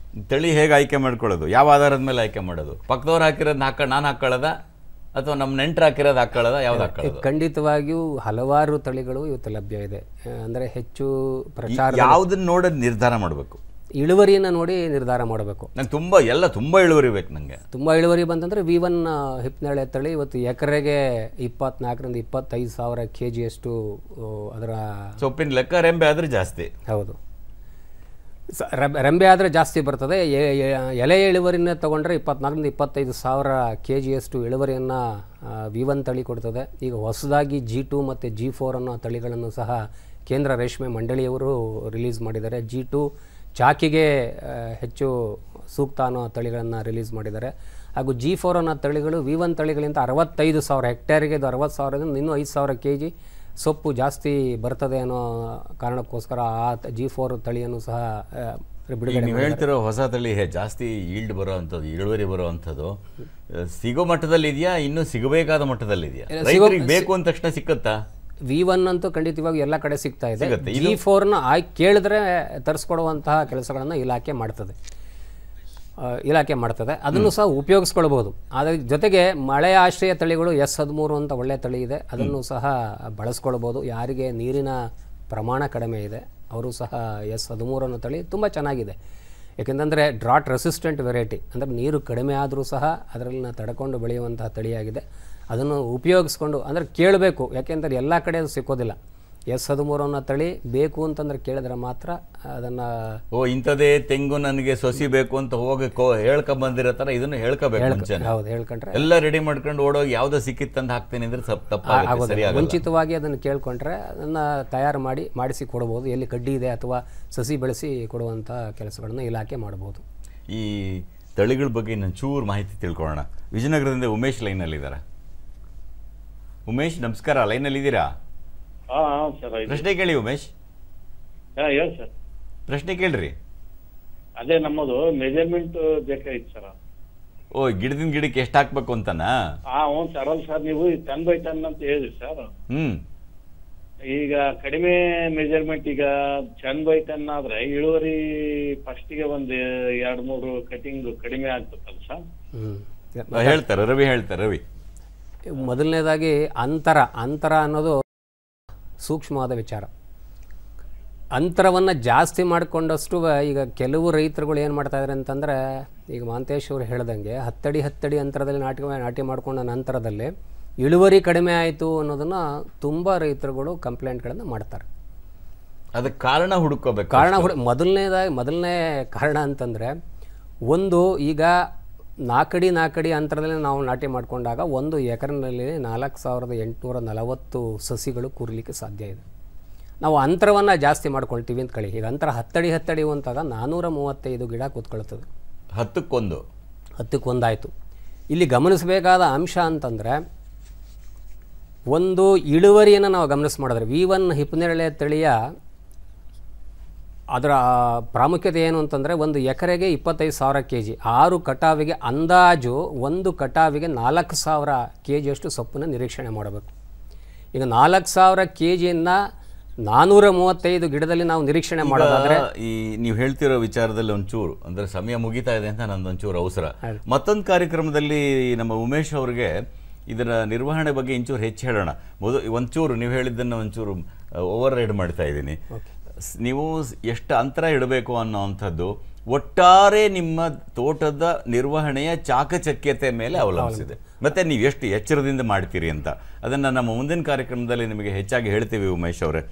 ತಳಿ ಹೇಗೆ ಆಯ್ಕೆ ಮಾಡ್ಕೊಳ್ಳೋದು, ಯಾವ ಆಧಾರದ ಮೇಲೆ ಆಯ್ಕೆ ಮಾಡೋದು? ಪಕ್ಕದವ್ರು ಹಾಕಿರೋದು ನಾನು ಹಾಕೊಳ್ಳೋದ ಅಥವಾ ನಮ್ಮ ನೆಂಟರು ಹಾಕಿರೋದು ಹಾಕೊಳ್ಳೋದ, ಯಾವ್ದು ಹಾಕೊಳ್ಳೋದು? ಖಂಡಿತವಾಗಿಯೂ ಹಲವಾರು ತಳಿಗಳು ಇವತ್ತು ಲಭ್ಯ ಇದೆ. ಅಂದರೆ ಹೆಚ್ಚು ಪ್ರಚಾರ, ಯಾವುದನ್ನ ನೋಡೋದು ನಿರ್ಧಾರ ಮಾಡಬೇಕು? ಇಳುವರಿಯನ್ನು ನೋಡಿ ನಿರ್ಧಾರ ಮಾಡಬೇಕು. ನಂಗೆ ತುಂಬ ಇಳುವರಿ ಬೇಕು. ನನಗೆ ತುಂಬ ಇಳುವರಿ ಬಂತಂದರೆ V1 ಹಿಪ್ನೇರಳೆ ತಳಿ ಇವತ್ತು ಎಕರೆಗೆ 24,000 ರಿಂದ 25,000 kgಯಷ್ಟು ಅದರ ಸೊಪ್ಪಿನ ಲೆಕ್ಕ. ರೆಂಬೆ ಆದರೆ ಜಾಸ್ತಿ. ಹೌದು, ರೆಂಬೆ ಆದರೆ ಜಾಸ್ತಿ ಬರ್ತದೆ. ಎಲೆ ಇಳುವರಿನ ತೊಗೊಂಡ್ರೆ 24,000 ರಿಂದ 25,000 kgಯಷ್ಟು ಇಳುವರಿಯನ್ನು V1 ತಳಿ ಕೊಡ್ತದೆ. ಈಗ ಹೊಸದಾಗಿ G2 ಮತ್ತು G4 ಅನ್ನೋ ತಳಿಗಳನ್ನು ಸಹ ಕೇಂದ್ರ ರೇಷ್ಮೆ ಮಂಡಳಿಯವರು ರಿಲೀಸ್ ಮಾಡಿದ್ದಾರೆ. G2 ಚಾಕಿಗೆ ಹೆಚ್ಚು ಸೂಕ್ತ ಅನ್ನೋ ತಳಿಗಳನ್ನು ರಿಲೀಸ್ ಮಾಡಿದ್ದಾರೆ. ಹಾಗೂ G4 ಅನ್ನೋ ತಳಿಗಳು V1 ತಳಿಗಳಿಂದ 65,000 ಹೆಕ್ಟೇರಿಗೆ, ಇದು 60,000ದಿಂದ ಇನ್ನೂ 5,000 kg ಸೊಪ್ಪು ಜಾಸ್ತಿ ಬರ್ತದೆ ಅನ್ನೋ ಕಾರಣಕ್ಕೋಸ್ಕರ ಆ G4 ತಳಿಯನ್ನು ಸಹ ಬಿಡುಗಡೆ. ನೀವು ಹೇಳ್ತಿರೋ ಹೊಸ ತಳಿ ಜಾಸ್ತಿ ಈಲ್ಡ್ ಬರೋ ಅಂಥದ್ದು, ಇಳುವರಿ ಬರೋ ಅಂಥದ್ದು ಸಿಗೋ ಮಟ್ಟದಲ್ಲಿ ಇದೆಯಾ, ಇನ್ನೂ ಸಿಗಬೇಕಾದ ಮಟ್ಟದಲ್ಲಿ ಇದೆಯಾ? ರೈತರಿಗೆ ಬೇಕು ಅಂದ ತಕ್ಷಣ ಸಿಕ್ಕತ್ತಾ? V1 ಅಂತೂ ಖಂಡಿತವಾಗಿ ಎಲ್ಲ ಕಡೆ ಸಿಗ್ತಾ ಇದೆ. G4ನ ಕೇಳಿದ್ರೆ ತರಿಸ್ಕೊಡುವಂತಹ ಕೆಲಸಗಳನ್ನು ಇಲಾಖೆ ಮಾಡ್ತದೆ. ಅದನ್ನು ಸಹ ಉಪಯೋಗಿಸ್ಕೊಳ್ಬೋದು. ಅದರ ಜೊತೆಗೆ ಮಳೆ ಆಶ್ರಯ ತಳಿಗಳು S13 ಅಂತ ಒಳ್ಳೆಯ ತಳಿ ಇದೆ, ಅದನ್ನು ಸಹ ಬಳಸ್ಕೊಳ್ಬೋದು. ಯಾರಿಗೆ ನೀರಿನ ಪ್ರಮಾಣ ಕಡಿಮೆ ಇದೆ ಅವರು ಸಹ S13 ಅನ್ನೋ ತಳಿ ತುಂಬ ಚೆನ್ನಾಗಿದೆ. ಏಕೆಂದರೆ ಡ್ರಾಟ್ ರೆಸಿಸ್ಟೆಂಟ್ ವೆರೈಟಿ, ಅಂದರೆ ನೀರು ಕಡಿಮೆ ಆದರೂ ಸಹ ಅದರಲ್ಲಿ ತಡ್ಕೊಂಡು ಬೆಳೆಯುವಂತಹ ತಳಿಯಾಗಿದೆ. ಅದನ್ನು ಉಪಯೋಗಿಸ್ಕೊಂಡು ಅಂದರೆ ಕೇಳಬೇಕು, ಯಾಕೆಂದರೆ ಎಲ್ಲ ಕಡೆ ಅದು ಸಿಕ್ಕೋದಿಲ್ಲ. S13 ಅನ್ನೋ ತಳಿ ಬೇಕು ಅಂತಂದ್ರೆ ಕೇಳಿದ್ರೆ ಮಾತ್ರ ಅದನ್ನು ಇಂಥದೇ ತೆಂಗು ನನಗೆ ಸೊಸಿ ಬೇಕು ಅಂತ ಹೋಗಿ ಹೇಳ್ಕೊಂಬಂದಿರೋ ಥರ ಇದನ್ನು ಹೇಳ್ಕೋಬೇಕು ಮುಂಚೆ. ಹೌದು, ಹೇಳ್ಕೊಂಡ್ರೆ ಎಲ್ಲ ರೆಡಿ ಮಾಡ್ಕೊಂಡು ಓಡೋಗಿ ಯಾವುದೋ ಸಿಕ್ಕಿತ್ತಂತ ಹಾಕ್ತೀನಿ ಅಂದರೆ ತಪ್ಪಾಗುತ್ತೆ. ಮುಂಚಿತವಾಗಿ ಅದನ್ನು ಕೇಳ್ಕೊಂಡ್ರೆ ಅದನ್ನು ತಯಾರು ಮಾಡಿಸಿ ಕೊಡ್ಬೋದು. ಎಲ್ಲಿ ಕಡ್ಡಿ ಇದೆ ಅಥವಾ ಸಸಿ ಬೆಳೆಸಿ ಕೊಡುವಂಥ ಕೆಲಸಗಳನ್ನು ಇಲಾಖೆ ಮಾಡ್ಬೋದು. ಈ ತಳಿಗಳ ಬಗ್ಗೆ ನಾನು ಚೂರು ಮಾಹಿತಿ ತಿಳ್ಕೊಳ್ಳೋಣ. ವಿಜಯನಗರದಿಂದ ಉಮೇಶ್ ಲೈನಲ್ಲಿದ್ದಾರೆ. ಉಮೇಶ್ ನಮಸ್ಕಾರ, ಲೈನಲ್ಲಿದ್ದೀರಾ? ಪ್ರಶ್ನೆ ಕೇಳಿ ಉಮೇಶ್. ಹೇಳಿ ಸರ್. ಪ್ರಶ್ನೆ ಕೇಳ್ರಿ. ಅದೇ ನಮ್ಮದು ಮೆಜರ್ಮೆಂಟ್ ಬೇಕಾಗಿತ್ತು ಸರ್. ಗಿಡದಿಂದ ಗಿಡಕ್ಕೆ ಎಷ್ಟು ಹಾಕ್ಬೇಕು ಅಂತನಾ? ಹ್ಞೂ ಸರ್. ಅಲ್ಲ ಸರ್, ನೀವು 10x10 ಅಂತ ಹೇಳಿದ್ರಿ ಸರ್. ಈಗ ಕಡಿಮೆ ಮೆಜರ್ಮೆಂಟ್, ಈಗ 10x10 ಆದ್ರೆ ಇಳುವರಿ ಫಸ್ಟಿಗೆ ಒಂದು 2-3 ಕಟಿಂಗ್ ಕಡಿಮೆ ಆಗ್ತದಲ್ಲ ಸರ್? ಹೇಳ್ತಾರೆ ರವಿ, ರವಿ. ಮೊದಲನೇದಾಗಿ ಅಂತರ ಅನ್ನೋದು ಸೂಕ್ಷ್ಮವಾದ ವಿಚಾರ. ಅಂತರವನ್ನು ಜಾಸ್ತಿ ಮಾಡಿಕೊಂಡಷ್ಟು ಈಗ ಕೆಲವು ರೈತರುಗಳು ಏನು ಮಾಡ್ತಾಯಿದ್ದಾರೆ ಅಂತಂದರೆ, ಈಗ ಮಹಾಂತೇಶ್ ಅವರು ಹೇಳ್ದಂಗೆ 10 ಅಡಿ ಅಂತರದಲ್ಲಿ ನಾಟಿ ಮಾಡ್ಕೊಂಡ ನಂತರದಲ್ಲಿ ಇಳುವರಿ ಕಡಿಮೆ ಆಯಿತು ಅನ್ನೋದನ್ನು ತುಂಬ ರೈತರುಗಳು ಕಂಪ್ಲೇಂಟ್ಗಳನ್ನು ಮಾಡ್ತಾರೆ. ಅದಕ್ಕೆ ಕಾರಣ ಹುಡುಕೋಬೇಕು. ಮೊದಲನೇ ಕಾರಣ ಅಂತಂದರೆ, ಒಂದು ಈಗ 4 ಅಡಿ ಅಂತರದಲ್ಲಿ ನಾವು ನಾಟಿ ಮಾಡಿಕೊಂಡಾಗ 1 ಎಕರೆನಲ್ಲಿ 4840 ಸಸಿಗಳು ಕೂರಲಿಕ್ಕೆ ಸಾಧ್ಯ ಇದೆ. ನಾವು ಅಂತರವನ್ನು ಜಾಸ್ತಿ ಮಾಡ್ಕೊಳ್ತೀವಿ ಅಂತ ಕಳಿ. ಈಗ ಅಂತರ 10 ಅಡಿ ಅಂತಾಗ 435 ಗಿಡ ಕೂತ್ಕೊಳ್ತದೆ. 10ಕ್ಕೆ 1 ಆಯಿತು. ಇಲ್ಲಿ ಗಮನಿಸಬೇಕಾದ ಅಂಶ ಅಂತಂದರೆ, ಒಂದು ಇಳುವರಿಯನ್ನು ನಾವು ಮಾಡಿದ್ರೆ V1 ಹಿಪ್ಪನೇರಳೆ ತಳಿಯ ಅದರ ಪ್ರಾಮುಖ್ಯತೆ ಏನು ಅಂತಂದರೆ, 1 ಎಕರೆಗೆ 25,000 kg, 6 ಕಟಾವಿಗೆ ಅಂದಾಜು 1 ಕಟಾವಿಗೆ 4,000 kg ಸೊಪ್ಪನ್ನು ನಿರೀಕ್ಷಣೆ ಮಾಡಬೇಕು. ಈಗ 4,000 kgಯನ್ನು 435 ಗಿಡದಲ್ಲಿ ನಾವು ನಿರೀಕ್ಷಣೆ ಮಾಡೋದಾದ್ರೆ, ಈ ನೀವು ಹೇಳ್ತಿರೋ ವಿಚಾರದಲ್ಲಿ ಒಂಚೂರು ಅಂದರೆ ಸಮಯ ಮುಗಿತಾ ಇದೆ ಅಂತ ನಂದೊಂಚೂರು ಅವಸರ. ಮತ್ತೊಂದು ಕಾರ್ಯಕ್ರಮದಲ್ಲಿ ನಮ್ಮ ಉಮೇಶ್ ಅವರಿಗೆ ಇದರ ನಿರ್ವಹಣೆ ಬಗ್ಗೆ ಇಂಚೂರು ಹೆಚ್ಚು ಹೇಳೋಣ. ಒಂಚೂರು ನೀವು ಹೇಳಿದ್ದನ್ನು ಒಂಚೂರು ಓವರ್ ರೈಡ್ ಮಾಡ್ತಾ ಇದ್ದೀನಿ. ನೀವು ಎಷ್ಟು ಅಂತರ ಇಡಬೇಕು ಅನ್ನೋವಂಥದ್ದು ಒಟ್ಟಾರೆ ನಿಮ್ಮ ತೋಟದ ನಿರ್ವಹಣೆಯ ಚಾಕಚಕ್ಯತೆ ಮೇಲೆ ಅವಲಂಬಿಸಿದೆ. ಮತ್ತು ನೀವು ಎಷ್ಟು ಎಚ್ಚರದಿಂದ ಮಾಡ್ತೀರಿ ಅಂತ ಅದನ್ನು ನಮ್ಮ ಮುಂದಿನ ಕಾರ್ಯಕ್ರಮದಲ್ಲಿ ನಿಮಗೆ ಹೆಚ್ಚಾಗಿ ಹೇಳ್ತೀವಿ ಉಮೇಶ್ ಅವರೇ.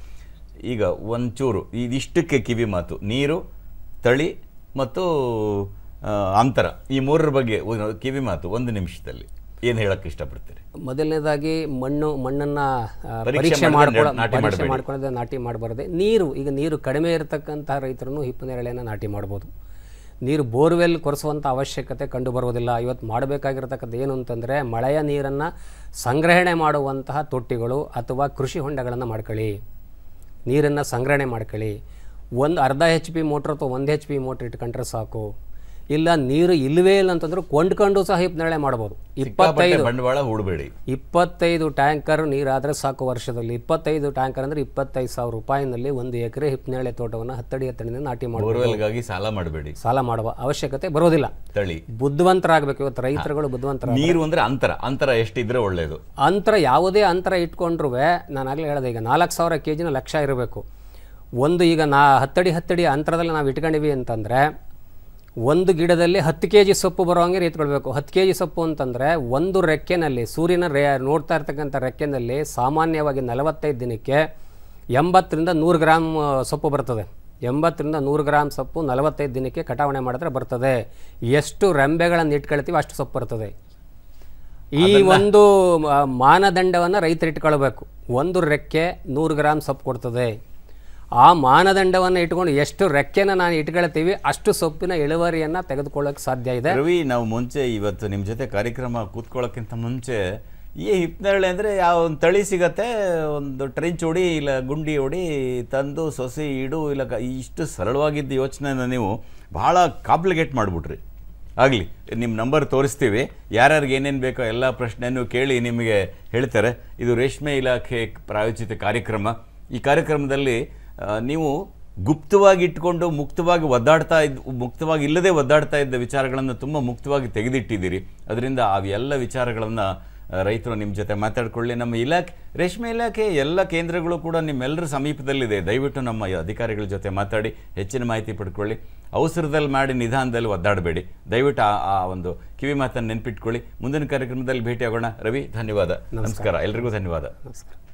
ಈಗ ಒಂಚೂರು ಇದಿಷ್ಟಕ್ಕೆ ಕಿವಿ ಮಾತು, ನೀರು, ತಳಿ ಮತ್ತು ಅಂತರ, ಈ 3 ಬಗ್ಗೆ ಕಿವಿ ಮಾತು 1 ನಿಮಿಷದಲ್ಲಿ ಏನು ಹೇಳಕ್ಕೆ ಇಷ್ಟಪಡ್ತೀರಿ? ಮೊದಲನೇದಾಗಿ ಮಣ್ಣನ್ನು ಪರೀಕ್ಷೆ ಮಾಡ್ಕೊಳ್ಳೋದು ನಾಟಿ ಮಾಡಬಾರ್ದೆ. ನೀರು ಕಡಿಮೆ ಇರತಕ್ಕಂಥ ರೈತರನ್ನು ಹಿಪ್ಪನೇರಳೆಯನ್ನು ನಾಟಿ ಮಾಡ್ಬೋದು. ನೀರು ಬೋರ್ವೆಲ್ ಕೊರೆಸುವಂಥ ಅವಶ್ಯಕತೆ ಕಂಡು ಬರುವುದಿಲ್ಲ. ಇವತ್ತು ಮಾಡಬೇಕಾಗಿರ್ತಕ್ಕಂಥ ಏನು ಅಂತಂದರೆ, ಮಳೆಯ ನೀರನ್ನು ಸಂಗ್ರಹಣೆ ಮಾಡುವಂತಹ ತೊಟ್ಟಿಗಳು ಅಥವಾ ಕೃಷಿ ಹೊಂಡಗಳನ್ನು ಮಾಡ್ಕೊಳ್ಳಿ. ನೀರನ್ನು ಸಂಗ್ರಹಣೆ ಮಾಡ್ಕೊಳ್ಳಿ. ಒಂದು ಅರ್ಧ HP ಮೋಟ್ರ್ ಅಥವಾ 1 HP ಮೋಟ್ರ್ ಇಟ್ಕೊಂಡ್ರೆ ಸಾಕು. ಇಲ್ಲ ನೀರು ಇಲ್ಲವೇ ಇಲ್ಲ ಅಂತಂದ್ರೆ ಕೊಂಡ್ಕೊಂಡು ಸಹ ಹಿಪ್ಪನೇರಳೆ ಮಾಡ್ಬೋದು. 25 ಬಂಡವಾಳ ಹೂಡಬೇಡಿ. 25 ಟ್ಯಾಂಕರ್ ನೀರಾದರೆ ಸಾಕು ವರ್ಷದಲ್ಲಿ. 25 ಟ್ಯಾಂಕರ್ ಅಂದರೆ 25,000 ರೂಪಾಯಿನಲ್ಲಿ 1 ಎಕರೆ ಹಿಪ್ಪನೇರಳೆ ತೋಟವನ್ನು 10 ಅಡಿ ಎತ್ತರದಿಂದ ನಾಟಿ ಮಾಡಬಹುದು. ಸಾಲ ಮಾಡಬೇಡಿ. ಸಾಲ ಮಾಡುವ ಅವಶ್ಯಕತೆ ಬರೋದಿಲ್ಲ. ತಳಿ ಬುದ್ಧಿವಂತರಾಗಬೇಕು. ಇವತ್ತು ರೈತರುಗಳು ಬುದ್ಧಿವಂತರ. ನೀರು ಅಂದರೆ ಅಂತರ ಎಷ್ಟಿದ್ರೆ ಒಳ್ಳೆಯದು. ಅಂತರ ಯಾವುದೇ ಅಂತರ ಇಟ್ಕೊಂಡ್ರೂ ನಾನು ಆಗಲೇ ಹೇಳಿದೆ, ಈಗ 4,000 kg ಲಕ್ಷ್ಯ ಇರಬೇಕು. ಈಗ 10 ಅಡಿ ಅಂತರದಲ್ಲಿ ನಾವು ಇಟ್ಕೊಂಡಿವಿ ಅಂತಂದರೆ, 1 ಗಿಡದಲ್ಲಿ 10 kg ಸೊಪ್ಪು ಬರೋ ಹಂಗೆ ಎತ್ಕೊಳ್ಬೇಕು. 10 kg ಸೊಪ್ಪು ಅಂತಂದರೆ 1 ರೆಕ್ಕೆನಲ್ಲಿ, ಸೂರ್ಯನ ನೋಡ್ತಾ ಇರ್ತಕ್ಕಂಥ ರೆಕ್ಕೆನಲ್ಲಿ ಸಾಮಾನ್ಯವಾಗಿ 45 ದಿನಕ್ಕೆ 80ರಿಂದ 100 ಗ್ರಾಮ್ ಸೊಪ್ಪು ಬರ್ತದೆ. 80ರಿಂದ 100 ಗ್ರಾಮ್ ಸೊಪ್ಪು 45 ದಿನಕ್ಕೆ ಕಟಾವಣೆ ಮಾಡಿದ್ರೆ ಬರ್ತದೆ. ಎಷ್ಟು ರೆಂಬೆಗಳನ್ನು ಇಟ್ಕೊಳ್ತೀವಿ ಅಷ್ಟು ಸೊಪ್ಪು ಬರ್ತದೆ. ಈ ಒಂದು ಮಾನದಂಡವನ್ನು ರೈತರು ಇಟ್ಕೊಳ್ಬೇಕು. 1 ರೆಕ್ಕೆ 100 ಗ್ರಾಮ್ ಸೊಪ್ಪು ಕೊಡ್ತದೆ. ಆ ಮಾನದಂಡವನ್ನು ಇಟ್ಕೊಂಡು ಎಷ್ಟು ರೆಕ್ಕೆನ ನಾನು ಇಟ್ಕೊಳ್ತೀವಿ ಅಷ್ಟು ಸೊಪ್ಪಿನ ಇಳುವರಿಯನ್ನು ತೆಗೆದುಕೊಳ್ಳೋಕೆ ಸಾಧ್ಯ ಇದೆ. ರವಿ, ನಾವು ಮುಂಚೆ ಇವತ್ತು ನಿಮ್ಮ ಜೊತೆ ಕಾರ್ಯಕ್ರಮ ಕೂತ್ಕೊಳ್ಳೋಕ್ಕಿಂತ ಮುಂಚೆ ಈ ಹಿಪ್ಪನೇರಳೆ ಅಂದರೆ ಯಾವ ಒಂದು ತಳಿ ಸಿಗತ್ತೆ, ಒಂದು ಟ್ರೆಂಚ್ ಹೊಡಿ ಇಲ್ಲ ಗುಂಡಿ ಹೊಡಿ ತಂದು ಸೊಸಿ ಇಡು ಇಲ್ಲ, ಇಷ್ಟು ಸರಳವಾಗಿದ್ದ ಯೋಚನೆನ ನೀವು ಭಾಳ ಕಾಂಪ್ಲಿಕೇಟ್ ಮಾಡಿಬಿಟ್ರಿ. ಆಗಲಿ, ನಿಮ್ಮ ನಂಬರ್ ತೋರಿಸ್ತೀವಿ. ಯಾರ್ಯಾರಿಗೆ ಏನೇನು ಬೇಕೋ ಎಲ್ಲ ಪ್ರಶ್ನೆಯನ್ನು ಕೇಳಿ ನಿಮಗೆ ಹೇಳ್ತಾರೆ. ಇದು ರೇಷ್ಮೆ ಇಲಾಖೆ ಪ್ರಾಯೋಜಿತ ಕಾರ್ಯಕ್ರಮ. ಈ ಕಾರ್ಯಕ್ರಮದಲ್ಲಿ ನೀವು ಗುಪ್ತವಾಗಿ ಇಟ್ಕೊಂಡು ಮುಕ್ತವಾಗಿ ಇಲ್ಲದೆ ಒದ್ದಾಡ್ತಾ ಇದ್ದ ವಿಚಾರಗಳನ್ನು ತುಂಬ ಮುಕ್ತವಾಗಿ ತೆಗೆದಿಟ್ಟಿದ್ದೀರಿ. ಅದರಿಂದ ಅವೆಲ್ಲ ವಿಚಾರಗಳನ್ನು ರೈತರು ನಿಮ್ಮ ಜೊತೆ ಮಾತಾಡ್ಕೊಳ್ಳಿ. ನಮ್ಮ ಇಲಾಖೆ ರೇಷ್ಮೆ ಇಲಾಖೆ ಎಲ್ಲ ಕೇಂದ್ರಗಳು ಕೂಡ ನಿಮ್ಮೆಲ್ಲರ ಸಮೀಪದಲ್ಲಿದೆ. ದಯವಿಟ್ಟು ನಮ್ಮ ಅಧಿಕಾರಿಗಳ ಜೊತೆ ಮಾತಾಡಿ ಹೆಚ್ಚಿನ ಮಾಹಿತಿ ಪಡ್ಕೊಳ್ಳಿ. ಅವಸರದಲ್ಲಿ ಮಾಡಿ ನಿಧಾನದಲ್ಲಿ ಒದ್ದಾಡಬೇಡಿ. ದಯವಿಟ್ಟು ಆ ಒಂದು ಕಿವಿ ಮಾತನ್ನು ನೆನ್ಪಿಟ್ಕೊಳ್ಳಿ. ಮುಂದಿನ ಕಾರ್ಯಕ್ರಮದಲ್ಲಿ ಭೇಟಿಯಾಗೋಣ. ರವಿ, ಧನ್ಯವಾದ. ನಮಸ್ಕಾರ. ಎಲ್ರಿಗೂ ಧನ್ಯವಾದ. ನಮಸ್ಕಾರ.